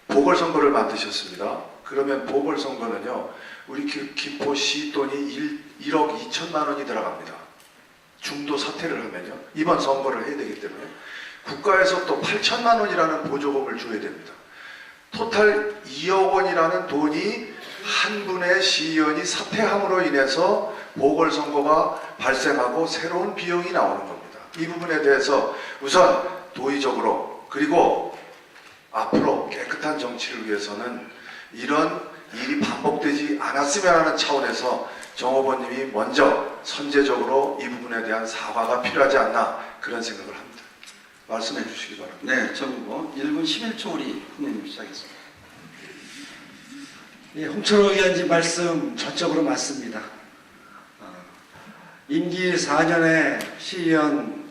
S5: 보궐선거를 만드셨습니다. 그러면 보궐선거는요, 우리 김포시 돈이 1억 2천만 원이 들어갑니다. 중도 사퇴를 하면요. 이번 선거를 해야 되기 때문에 국가에서 또 8천만 원이라는 보조금을 줘야 됩니다. 토탈 2억 원이라는 돈이 한 분의 시의원이 사퇴함으로 인해서 보궐선거가 발생하고 새로운 비용이 나오는 겁니다. 이 부분에 대해서 우선 도의적으로 그리고 앞으로 깨끗한 정치를 위해서는 이런 일이 반복되지 않았으면 하는 차원에서 정 후보님이 먼저 선제적으로 이 부분에 대한 사과가 필요하지 않나 그런 생각을 합니다. 말씀해 주시기 바랍니다.
S1: 네, 정 후보 1분 11초 우리 후보님 시작했습니다.
S3: 예, 홍철호 의원님 말씀 전적으로 맞습니다. 임기 4년의 시의원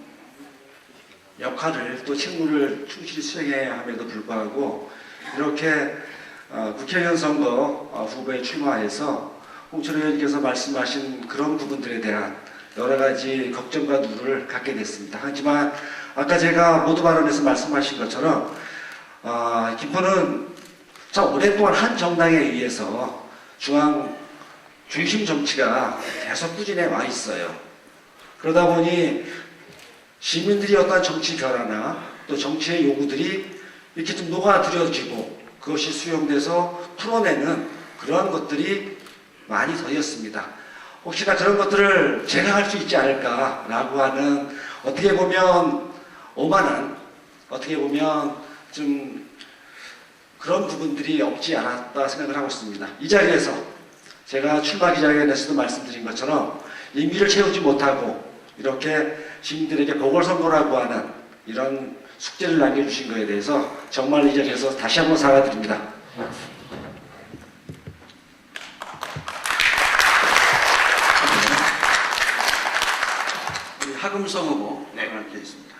S3: 역할을 또 책무를 충실히 수행해야 함에도 불구하고 이렇게 국회의원 선거 후보에 출마해서 홍철호 의원님께서 말씀하신 그런 부분들에 대한 여러 가지 걱정과 누를 갖게 됐습니다. 하지만 아까 제가 모두 발언에서 말씀하신 것처럼 김포는 참 오랫동안 한 정당에 의해서 중심 정치가 계속 꾸준해 와 있어요. 그러다 보니 시민들이 어떤 정치 변화나 또 정치의 요구들이 이렇게 좀 녹아들여지고 그것이 수용돼서 풀어내는 그러한 것들이 많이 더했습니다. 혹시나 그런 것들을 제가 할 수 있지 않을까라고 하는 어떻게 보면 오만한, 어떻게 보면 좀 그런 부분들이 없지 않았다 생각을 하고 있습니다. 이 자리에서 제가 출마 기자회견에서도 말씀드린 것처럼 임기를 채우지 못하고 이렇게 시민들에게 보궐선거라고 하는 이런 숙제를 남겨주신 것에 대해서 정말 이 자리에서 다시 한번 사과드립니다.
S1: 우리 하금성 후보
S4: 네.
S1: 발언할 게 있습니다.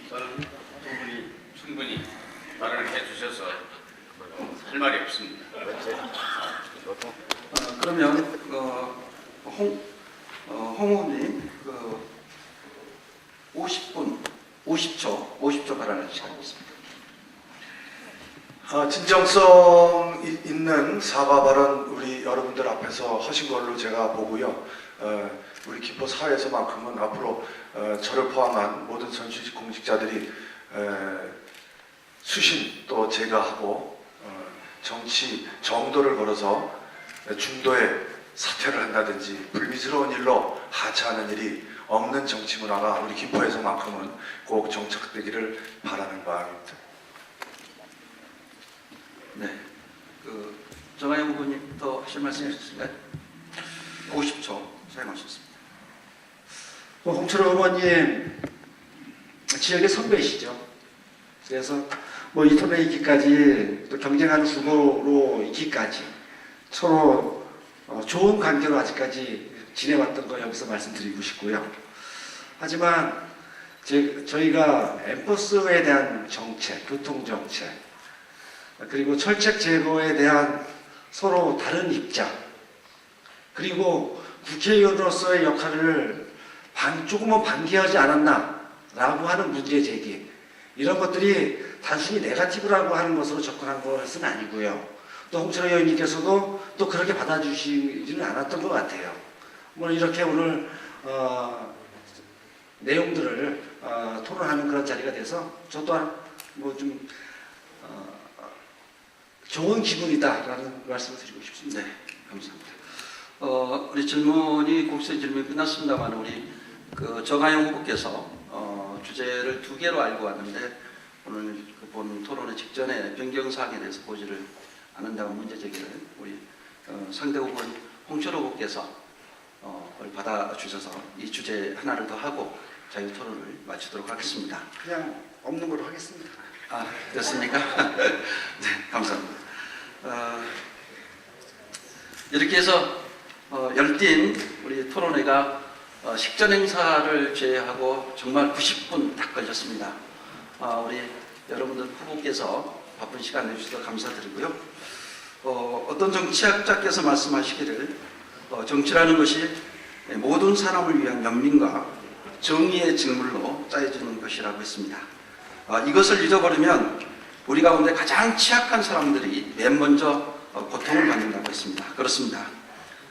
S4: 저는 두 분이 충분히 발언을 해주셔서 할 말이 없습니다.
S1: 그러면 홍 후보님 50초 발언할 시간이 있습니다.
S5: 진정성 있는 사과 발언 우리 여러분들 앞에서 하신 걸로 제가 보고요. 우리 김포 사회에서만큼은 앞으로 저를 포함한 모든 선출직 공직자들이 수신 또 제가 하고 정치 정도를 걸어서 중도에 사퇴를 한다든지 불미스러운 일로 하차하는 일이 없는 정치 문화가 우리 김포에서만큼은 꼭 정착되기를 바라는 바입니다.
S1: 네, 정하영 후보님 더 하실 말씀 있으신가요? 50초 사용하셨습니다.
S3: 홍철호 후보님 지역의 선배이시죠. 그래서 뭐 이 턴에 있기까지 또 경쟁하는 후보로 있기까지 서로 좋은 관계로 아직까지 지내왔던 거 여기서 말씀드리고 싶고요. 하지만 저희가 엠버스에 대한 정책, 교통정책, 그리고 철책 제거에 대한 서로 다른 입장, 그리고 국회의원으로서의 역할을 조금은 방기하지 않았나라고 하는 문제 제기, 이런 것들이 단순히 네거티브라고 하는 것으로 접근한 것은 아니고요. 또 홍철호 의원님께서도 또 그렇게 받아주시지는 않았던 것 같아요. 뭐 이렇게 오늘 내용들을 토론하는 그런 자리가 돼서 저 또한 뭐 좀 좋은 기분이다라는 말씀을 드리고 싶습니다.
S1: 네, 감사합니다. 우리 질문이 국세 질문이 끝났습니다만 우리 정하영 후보께서 주제를 2개로 알고 왔는데 오늘 본 토론의 직전에 변경사항에 대해서 보지를 않는다는 문제 제기를 우리 상대 후보인 홍철호 후보께서 그걸 받아주셔서 이 주제 하나를 더 하고 자유 토론을 마치도록 하겠습니다.
S3: 그냥 없는 걸로 하겠습니다.
S1: 됐습니까? 네, 감사합니다. 이렇게 해서 열띤 우리 토론회가 식전 행사를 제외하고 정말 90분 딱 걸렸습니다. 우리 여러분들 후보께서 바쁜 시간 내주셔서 감사드리고요. 어떤 정치학자께서 말씀하시기를 정치라는 것이 모든 사람을 위한 연민과 정의의 직물로 짜여지는 것이라고 했습니다. 이것을 잊어버리면 우리 가운데 가장 취약한 사람들이 맨 먼저 고통을 받는다고 했습니다. 그렇습니다.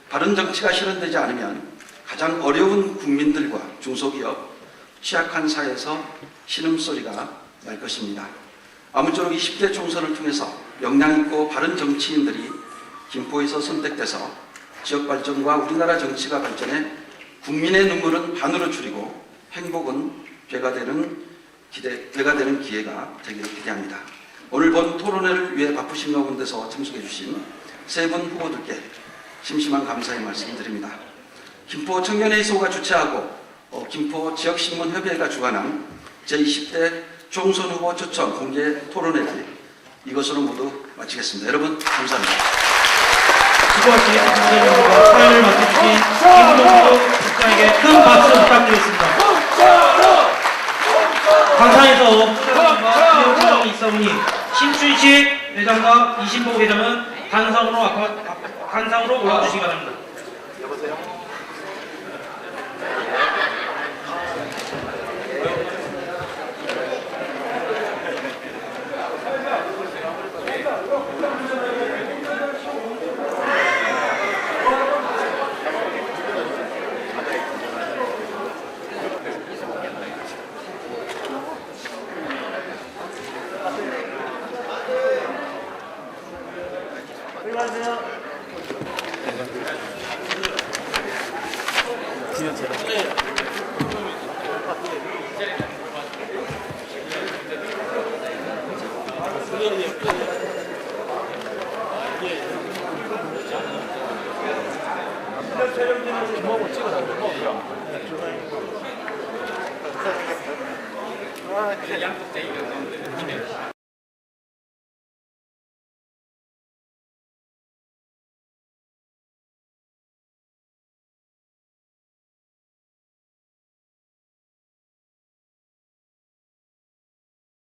S1: 바른 정치가 실현되지 않으면 가장 어려운 국민들과 중소기업, 취약한 사회에서 신음소리가 날 것입니다. 아무쪼록 20대 총선을 통해서 역량있고 바른 정치인들이 김포에서 선택돼서 지역 발전과 우리나라 정치가 발전해 국민의 눈물은 반으로 줄이고 행복은 배가 되는 기회가 되기를 기대합니다. 오늘 본 토론회를 위해 바쁘신 가운데서 참석해 주신 세 분 후보들께 심심한 감사의 말씀드립니다. 김포 청년회의소가 주최하고 김포 지역신문협의회가 주관한 제20대 총선 후보 추천 공개 토론회를 이것으로 모두 마치겠습니다. 여러분 감사합니다.
S7: 수고하신 국회의원님과 사회를 맡아주신 김동수 국장에게 큰 박수 부탁드리겠습니다. 광산에서 지역구장이 있어보니 신춘식 회장과 이신복 회장은 단상으로 올라주시기 바랍니다.
S4: 양국제 이런